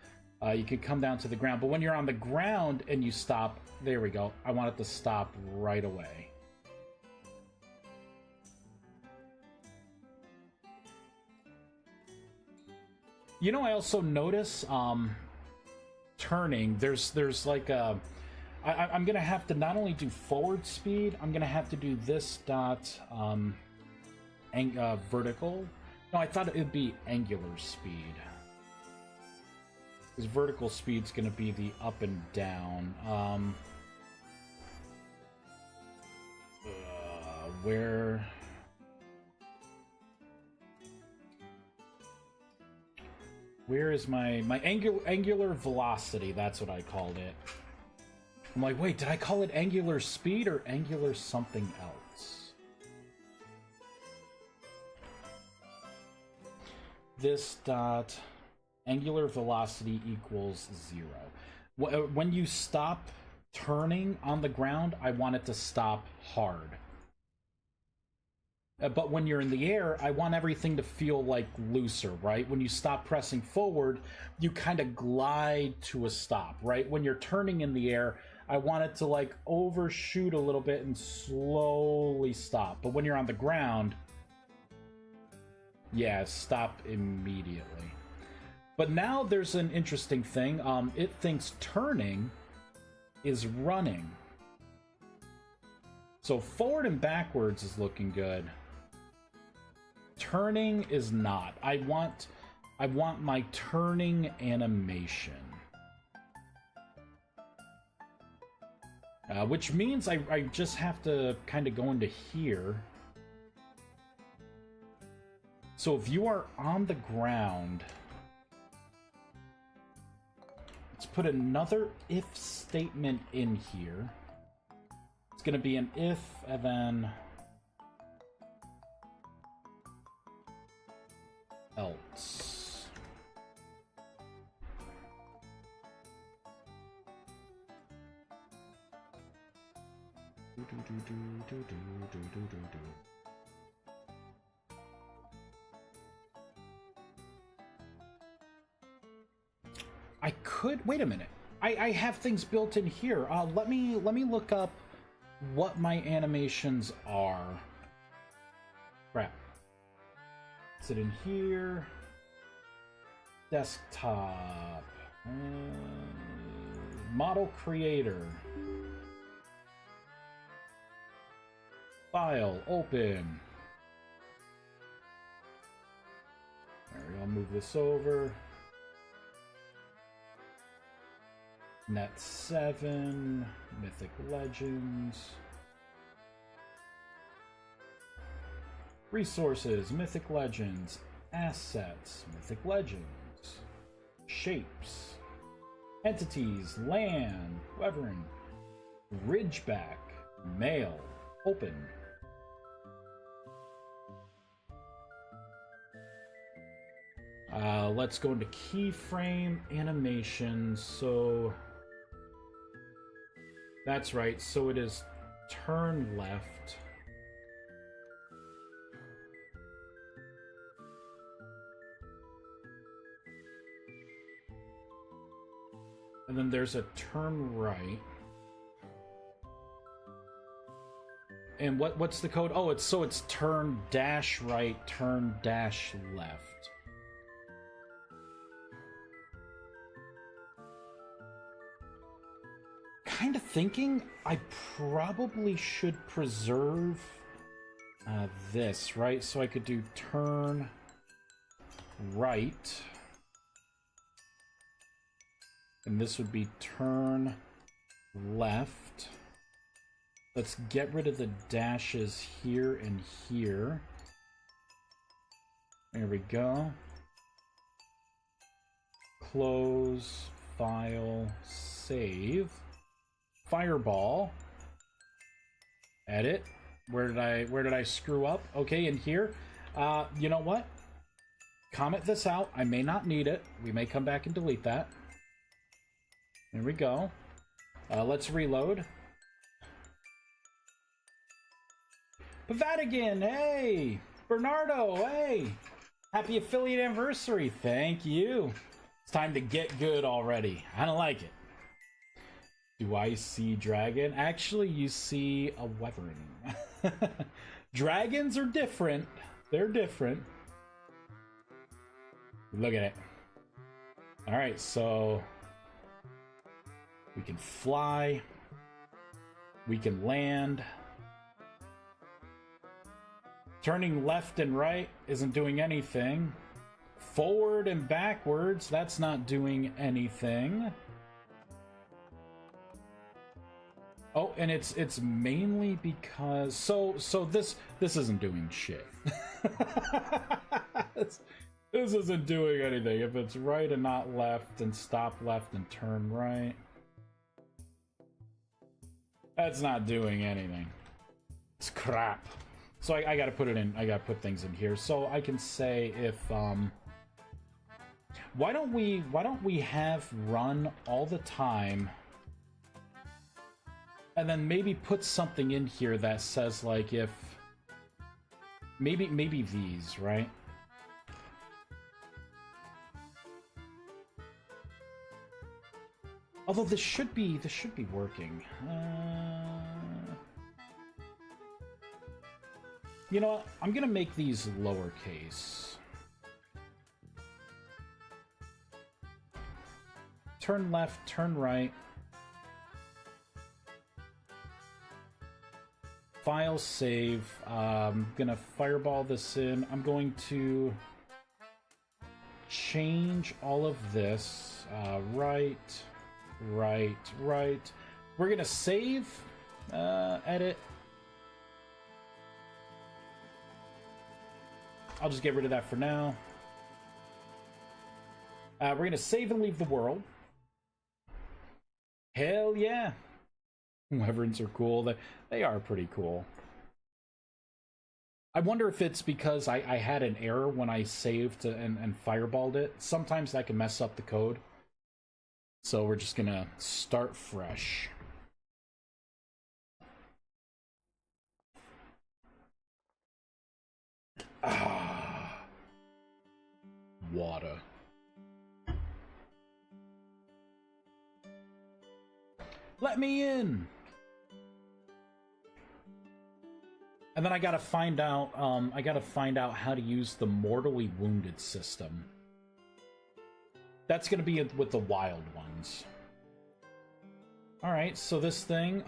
You can come down to the ground, but when you're on the ground and you stop, there we go. I want it to stop right away. You know, I also notice, turning, there's like a... I'm gonna have to not only do forward speed, I'm gonna have to do this dot, vertical. No, I thought it would be angular speed. Because vertical speed's gonna be the up and down. Where... Where is my angular velocity? That's what I called it. I'm like, wait, did I call it angular speed or angular something else? This dot angular velocity equals 0. When you stop turning on the ground, I want it to stop hard. But when you're in the air, I want everything to feel like looser, right? When you stop pressing forward, you kind of glide to a stop, right? When you're turning in the air, I want it to like overshoot a little bit and slowly stop. But when you're on the ground, yeah, stop immediately. But now there's an interesting thing. It thinks turning is running. So forward and backwards is looking good. Turning is not. I want my turning animation. Which means I just have to kind of go into here. So if you are on the ground, let's put another if statement in here. It's going to be an if, and then else. I could wait a minute. I have things built in here. Let me look up what my animations are. Crap. Is it in here? Desktop. Model creator. File, open. There we go, I'll move this over. Net 7, Mythic Legends. Resources, Mythic Legends. Assets, Mythic Legends. Shapes. Entities, land, Wyvern. Ridgeback, mail, open. Let's go into keyframe animations. So that's right. So it is turn left. And then there's a turn right. And what's the code? Oh, it's turn dash right, turn dash left. kind of thinking I probably should preserve this, right? So I could do turn right. And this would be turn left. Let's get rid of the dashes here and here. There we go. Close, file, save. Fireball. Edit. Where did I screw up? Okay, in here. You know what? Comment this out. I may not need it. We may come back and delete that. There we go. Let's reload. Pavadigan, hey! Bernardo, hey! Happy affiliate anniversary, thank you. It's time to get good already. I don't like it. Do I see dragon? Actually, you see a wyvern. Dragons are different. They're different. Look at it. Alright, so we can fly. We can land. Turning left and right isn't doing anything. Forward and backwards, that's not doing anything. Oh, and it's mainly because so this isn't doing shit. This isn't doing anything. If it's right and not left, and stop left and turn right, that's not doing anything. It's crap. So I gotta put it in. I gotta put things in here. So I can say if why don't we have run all the time, and then maybe put something in here that says like if maybe these, right? Although this should be working. You know what? I'm gonna make these lowercase. Turn left, turn right. File save. I'm gonna fireball this in. I'm going to change all of this. Right. We're gonna save, edit. I'll just get rid of that for now. We're gonna save and leave the world. Hell yeah. Wyverns are cool. They are pretty cool. I wonder if it's because I had an error when I saved and fireballed it. Sometimes that can mess up the code. So we're just gonna start fresh. Water. Let me in. And then I gotta find out. How to use the mortally wounded system. That's gonna be with the wild ones. Alright, so this thing,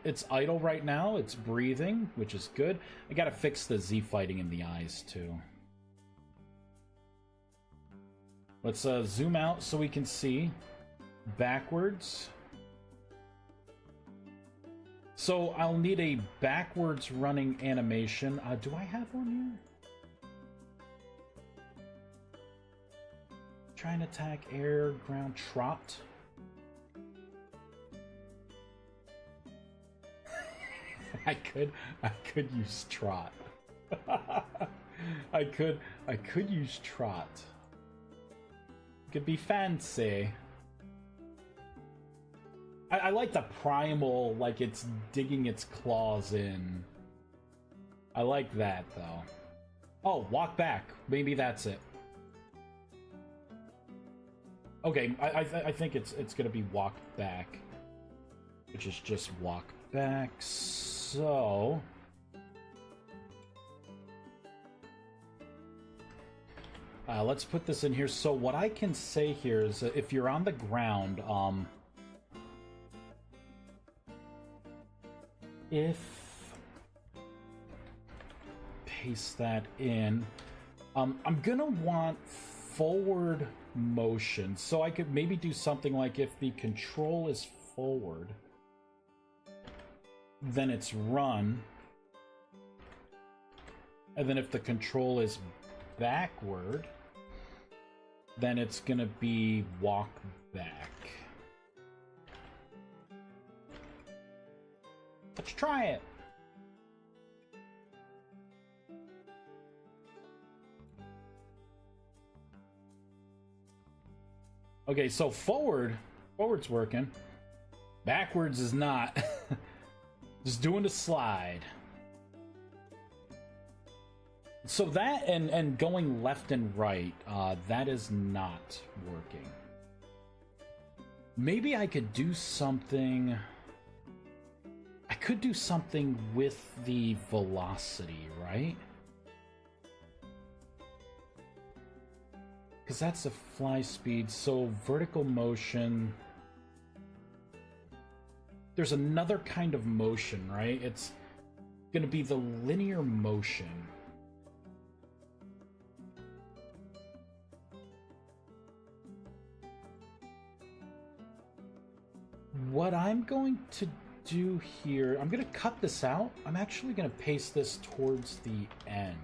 it's idle right now. It's breathing, which is good. I gotta fix the Z fighting in the eyes, too. Let's zoom out so we can see. Backwards. So I'll need a backwards running animation. Do I have one here? Try and attack air, ground, trot. I could use trot. I could use trot. Could be fancy. I like the primal, like it's digging its claws in. I like that though. Oh, walk back. Maybe that's it. Okay, I think it's gonna be walk back, which is just walk back. So let's put this in here. So what I can say here is that if you're on the ground, if paste that in, I'm gonna want forward motion, so I could maybe do something like if the control is forward, then it's run, and then if the control is backward, then it's gonna be walk back. Let's try it. Okay, so forward's working. Backwards is not. Just doing the slide. So that and going left and right, that is not working. Maybe I could do something. I could do something with the velocity, right? Because that's a fly speed, so vertical motion. There's another kind of motion, right? It's going to be the linear motion. What I'm going to do here, I'm going to cut this out. I'm actually going to paste this towards the end.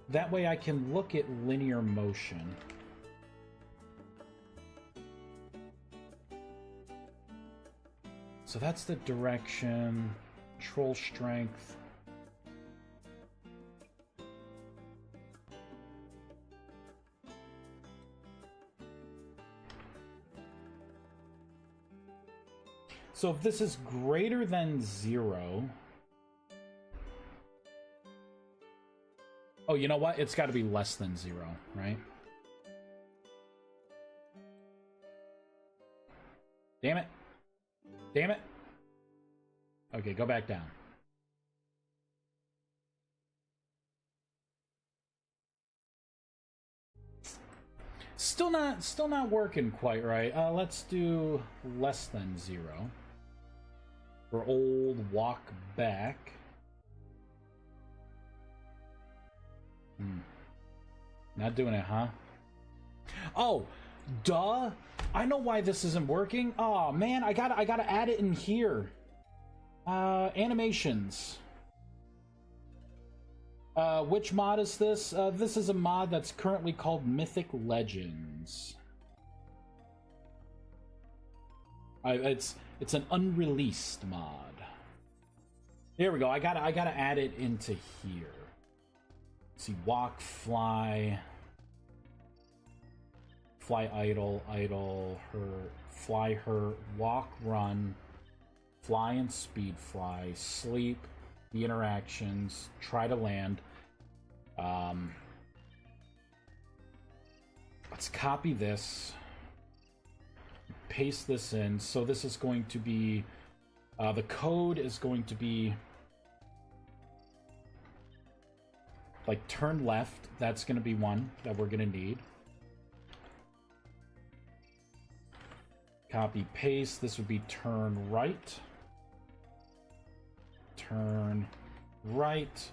That way I can look at linear motion. So that's the direction, control strength. So if this is greater than 0... Oh, you know what? It's got to be less than 0, right? Damn it. Damn it. Okay, go back down. Still not working quite right. Let's do less than 0. For old walk back. Not doing it, huh? Oh, duh. I know why this isn't working. Oh man, I gotta add it in here. Animations. Which mod is this? This is a mod that's currently called Mythic Legends. It's an unreleased mod. Here we go. I gotta add it into here. Let's see, walk, fly, idle, her, fly, her, walk, run, fly and speed fly, sleep, the interactions, try to land. Let's copy this, paste this in. So this is going to be, the code is going to be like turn left. That's going to be one that we're going to need. Copy, paste. This would be turn right. Turn right.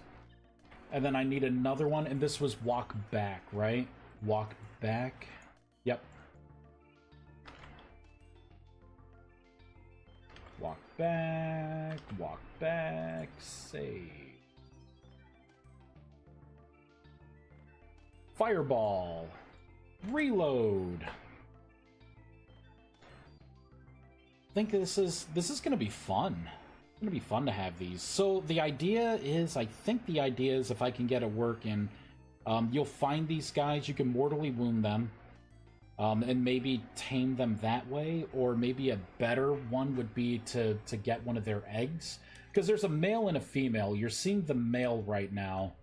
And then I need another one, and this was walk back, right? Walk back. Yep. Walk back, save. Fireball. Reload. I think this is going to be fun. It's going to be fun to have these. So the idea is, I think the idea is if I can get it working, you'll find these guys, you can mortally wound them, and maybe tame them that way, or maybe a better one would be to get one of their eggs. Because there's a male and a female. You're seeing the male right now.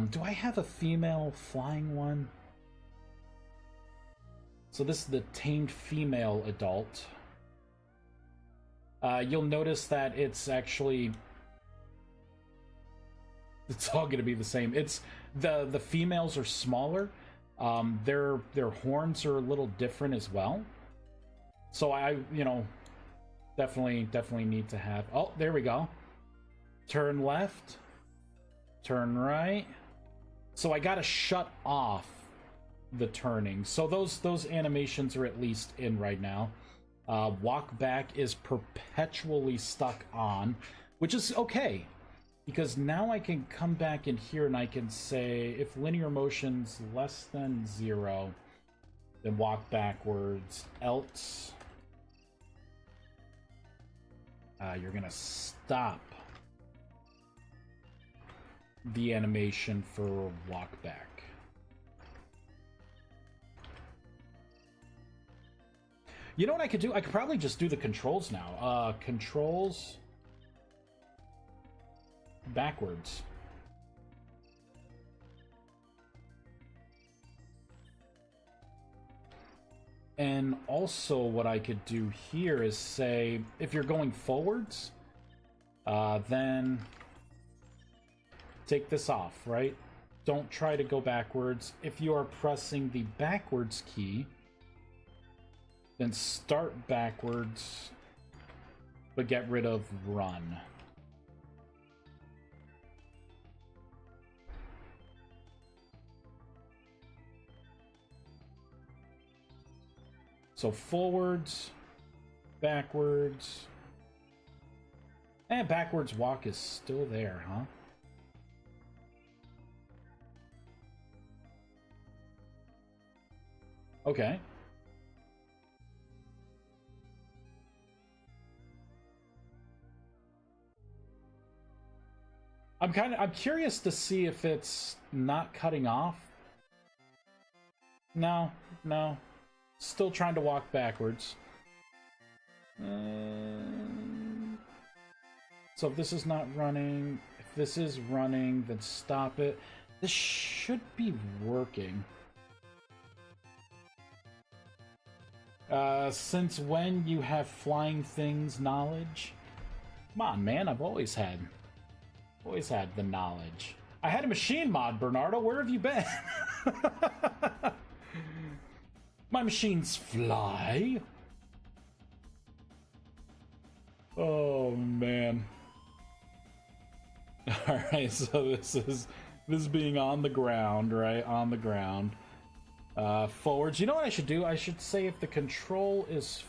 Do I have a female flying one? So this is the tamed female adult. You'll notice that it's actually... It's all going to be the same. It's the females are smaller. Their horns are a little different as well. So Definitely need to have... Oh, there we go. Turn left. Turn right. So I gotta shut off the turning. So those animations are at least in right now. Walk back is perpetually stuck on, which is okay. Because now I can come back in here and I can say, if linear motion's less than 0, then walk backwards. Else, you're gonna stop the animation for walk back. You know what I could do? I could probably just do the controls now. Controls backwards. And also what I could do here is say, if you're going forwards, then take this off, right? Don't try to go backwards. If you are pressing the backwards key, then start backwards, but get rid of run. So forwards, backwards, and backwards walk is still there, huh? Okay. I'm curious to see if it's not cutting off. No. Still trying to walk backwards. So if this is not running, if this is running, then stop it. This should be working. Since when you have flying things knowledge? Come on, man, I've always had the knowledge. I had a machine mod, Bernardo. Where have you been? My machines fly. Oh man. All right, so this is being on the ground, right? On the ground. Forwards. You know what I should do? I should say if the control is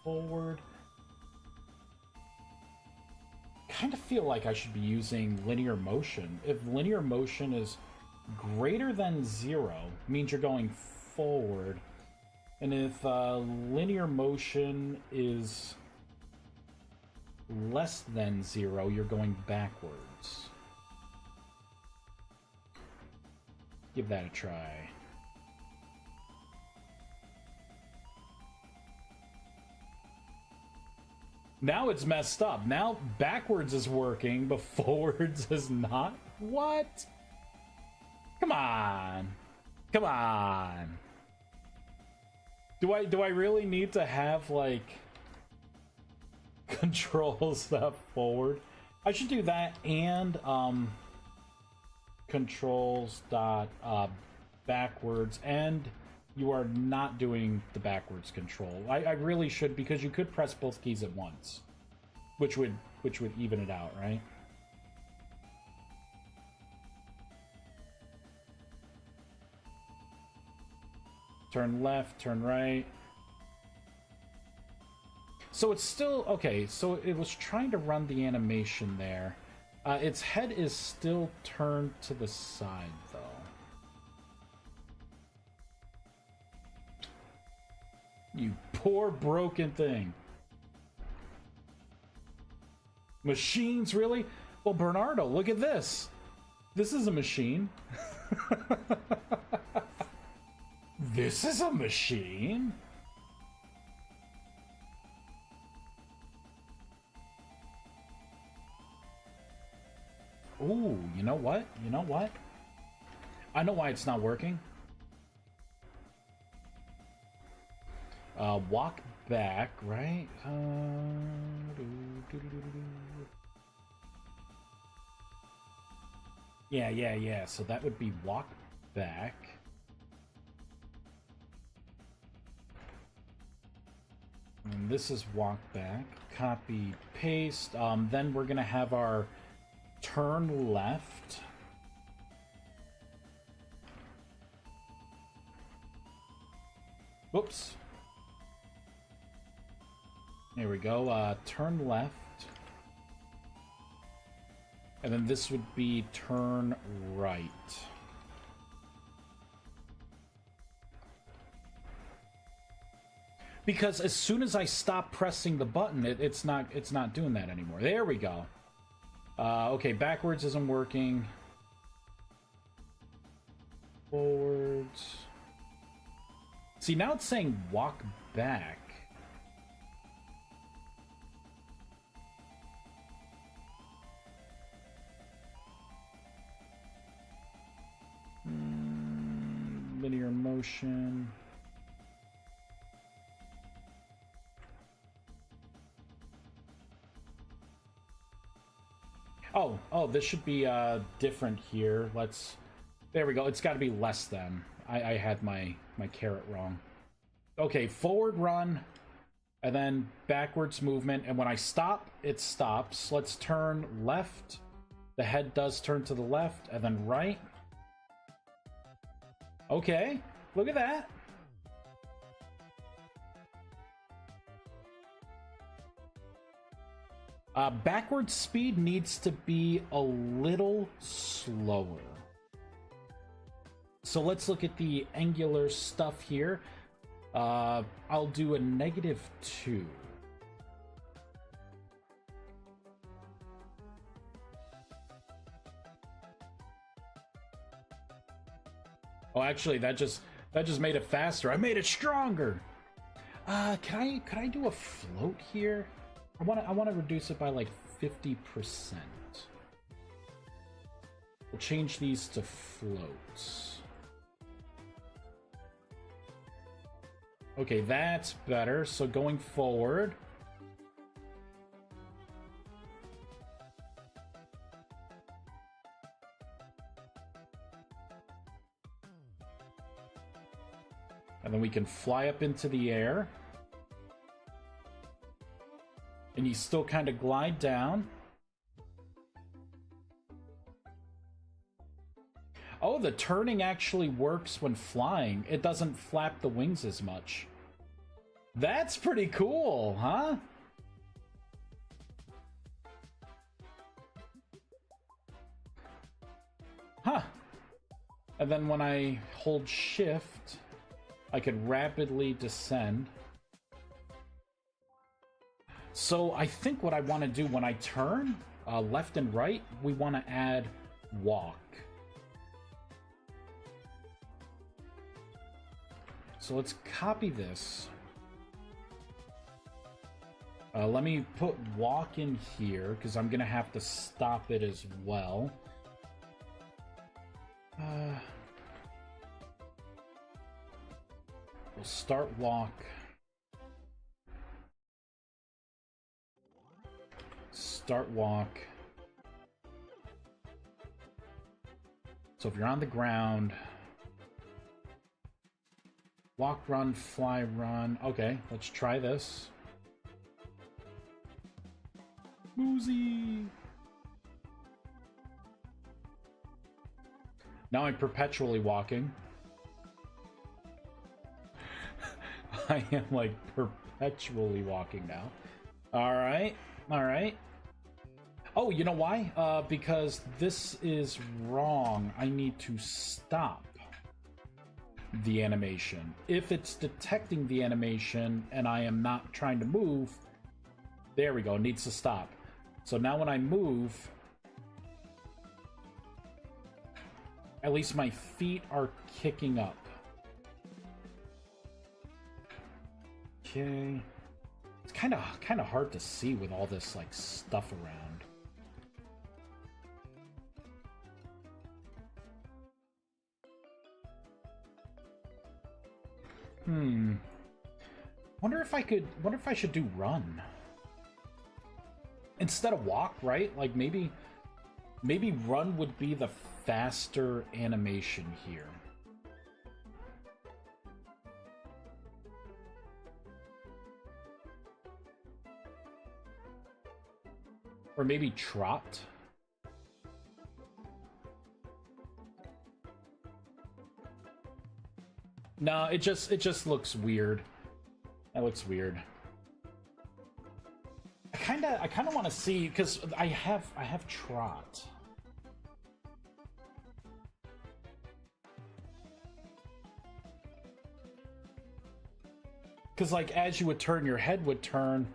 forward. Kind of feel like I should be using linear motion. If linear motion is greater than 0, means you're going forward. And if linear motion is less than 0, you're going backwards. Give that a try. Now it's messed up. Now backwards is working, but forwards is not? What? Come on. Come on. Do I really need to have, like, control stuff forward? I should do that and, controls dot, backwards, and you are not doing the backwards control. I really should, because you could press both keys at once, which would even it out, right? Turn left, turn right. So it's still okay. So it was trying to run the animation there. Its head is still turned to the side, though. You poor broken thing. Machines, really? Well, Bernardo, look at this. This is a machine. This is a machine. Ooh, you know what? You know what? I know why it's not working. Walk back, right? Yeah. So that would be walk back. And this is walk back, copy, paste. Then we're gonna have our turn left. Whoops. There we go, turn left. And then this would be turn right. Because as soon as I stop pressing the button, it's not doing that anymore. There we go. Okay, backwards isn't working. Forwards. See, now it's saying walk back. Linear motion. Oh, this should be different here. There we go. It's got to be less than. I had my caret wrong. Okay, forward run, and then backwards movement, and when I stop, it stops. Let's turn left. The head does turn to the left, and then right. Okay, look at that. Backward speed needs to be a little slower. So let's look at the angular stuff here. I'll do a -2. Oh, actually, that just made it faster. I made it stronger. Could I do a float here? I want to reduce it by like 50%. We'll change these to floats. Okay, that's better. So going forward, and then we can fly up into the air. And you still kind of glide down. Oh, the turning actually works when flying. It doesn't flap the wings as much. That's pretty cool, huh? Huh. And then when I hold shift, I could rapidly descend. So I think what I want to do when I turn left and right, we want to add walk. So let's copy this. Let me put walk in here because I'm going to have to stop it as well. We'll start walk. Start walk. So if you're on the ground, walk, run, fly, run. Okay, let's try this. Woozy. Now I'm perpetually walking. I am like perpetually walking now. All right. All right. Oh, you know why? Because this is wrong. I need to stop the animation. If it's detecting the animation and I am not trying to move, there we go, it needs to stop. So now when I move, at least my feet are kicking up. Okay. It's kind of hard to see with all this like stuff around. Wonder if I should do run instead of walk, right? Like maybe run would be the faster animation here. Or maybe trot. No, it just looks weird. That looks weird. I kinda want to see, because I have trot. Because like as you would turn, your head would turn,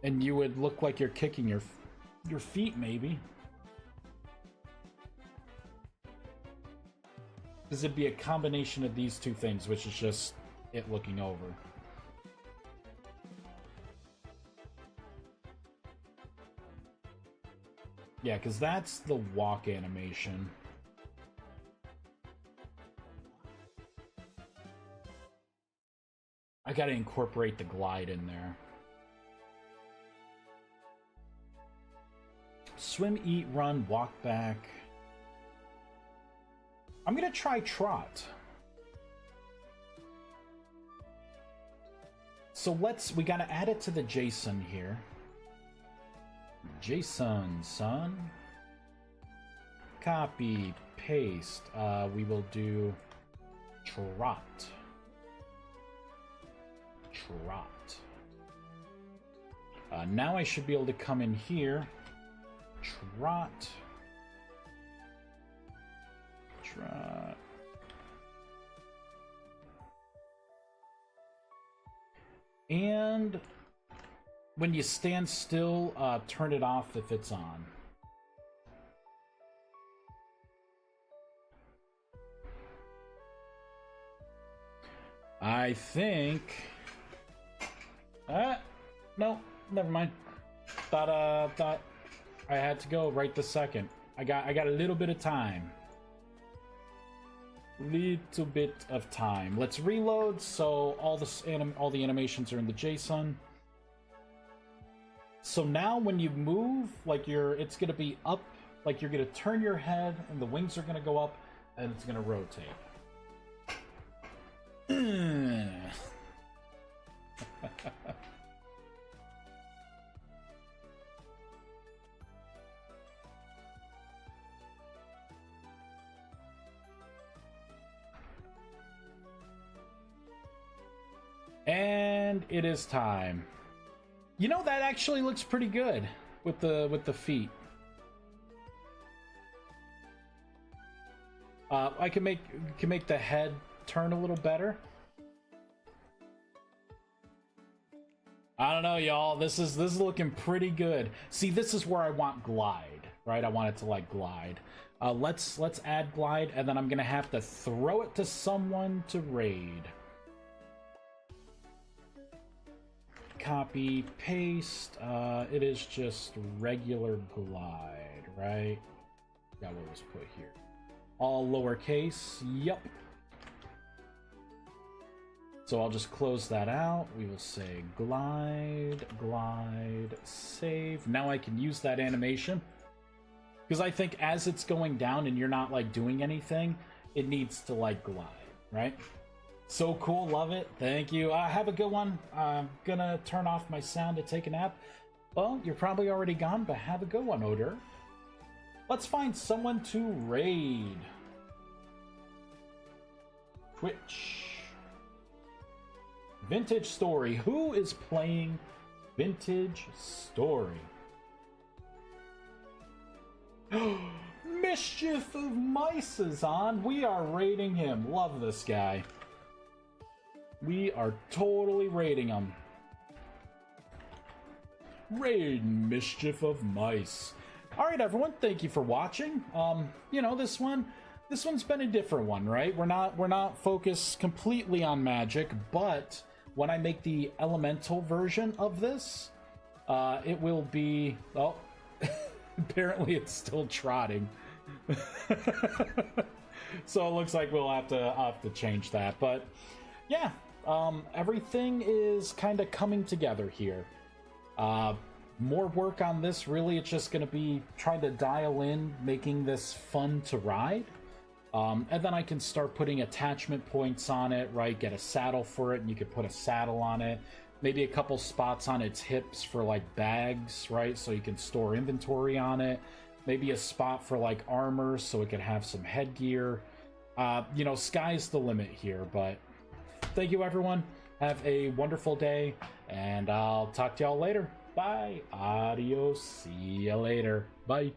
and you would look like you're kicking your feet, maybe. Because it'd be a combination of these two things, which is just it looking over. Yeah, because that's the walk animation. I gotta incorporate the glide in there. Swim, eat, run, walk back. I'm gonna try trot. So we gotta add it to the JSON here. JSON, son. Copy, paste. We will do trot. Trot. Now I should be able to come in here. Trot. Trot. And when you stand still, turn it off if it's on. I think... no, never mind. Thought I had to go right this second. I got a little bit of time. Little bit of time. Let's reload. So all the animations are in the JSON. So now when you move, like it's gonna be up, like you're gonna turn your head, and the wings are gonna go up, and it's gonna rotate. And it is time. You know, that actually looks pretty good with the feet. I can make the head turn a little better. I don't know, y'all. This is looking pretty good. See, this is where I want glide, right? I want it to like glide. Let's add glide, and then I'm gonna have to throw it to someone to raid. Copy, paste. It is just regular glide, right? Yeah, what was put here? All lowercase. Yep. So I'll just close that out. We will say glide, glide, save. Now I can use that animation. Because I think as it's going down and you're not like doing anything, it needs to like glide, right? So cool, love it. Thank you. Have a good one. I'm gonna turn off my sound to take a nap. Well, you're probably already gone, but have a good one, Oder. Let's find someone to raid. Twitch. Vintage Story. Who is playing Vintage Story? Mischief of Mice is on. We are raiding him. Love this guy. We are totally raiding him. Raid Mischief of Mice. Alright everyone, thank you for watching. You know, this one's been a different one, right? We're not focused completely on magic, but when I make the elemental version of this, it will be... Oh, apparently it's still trotting. So it looks like we'll have to change that, but yeah. Everything is kind of coming together here. More work on this, really. It's just going to be trying to dial in, making this fun to ride. And then I can start putting attachment points on it, right? Get a saddle for it, and you could put a saddle on it. maybe a couple spots on its hips for like bags, right? So you can store inventory on it. Maybe a spot for like armor so it could have some headgear. You know, sky's the limit here, but thank you everyone. Have a wonderful day, and I'll talk to y'all later. Bye. Adios. See ya later. Bye.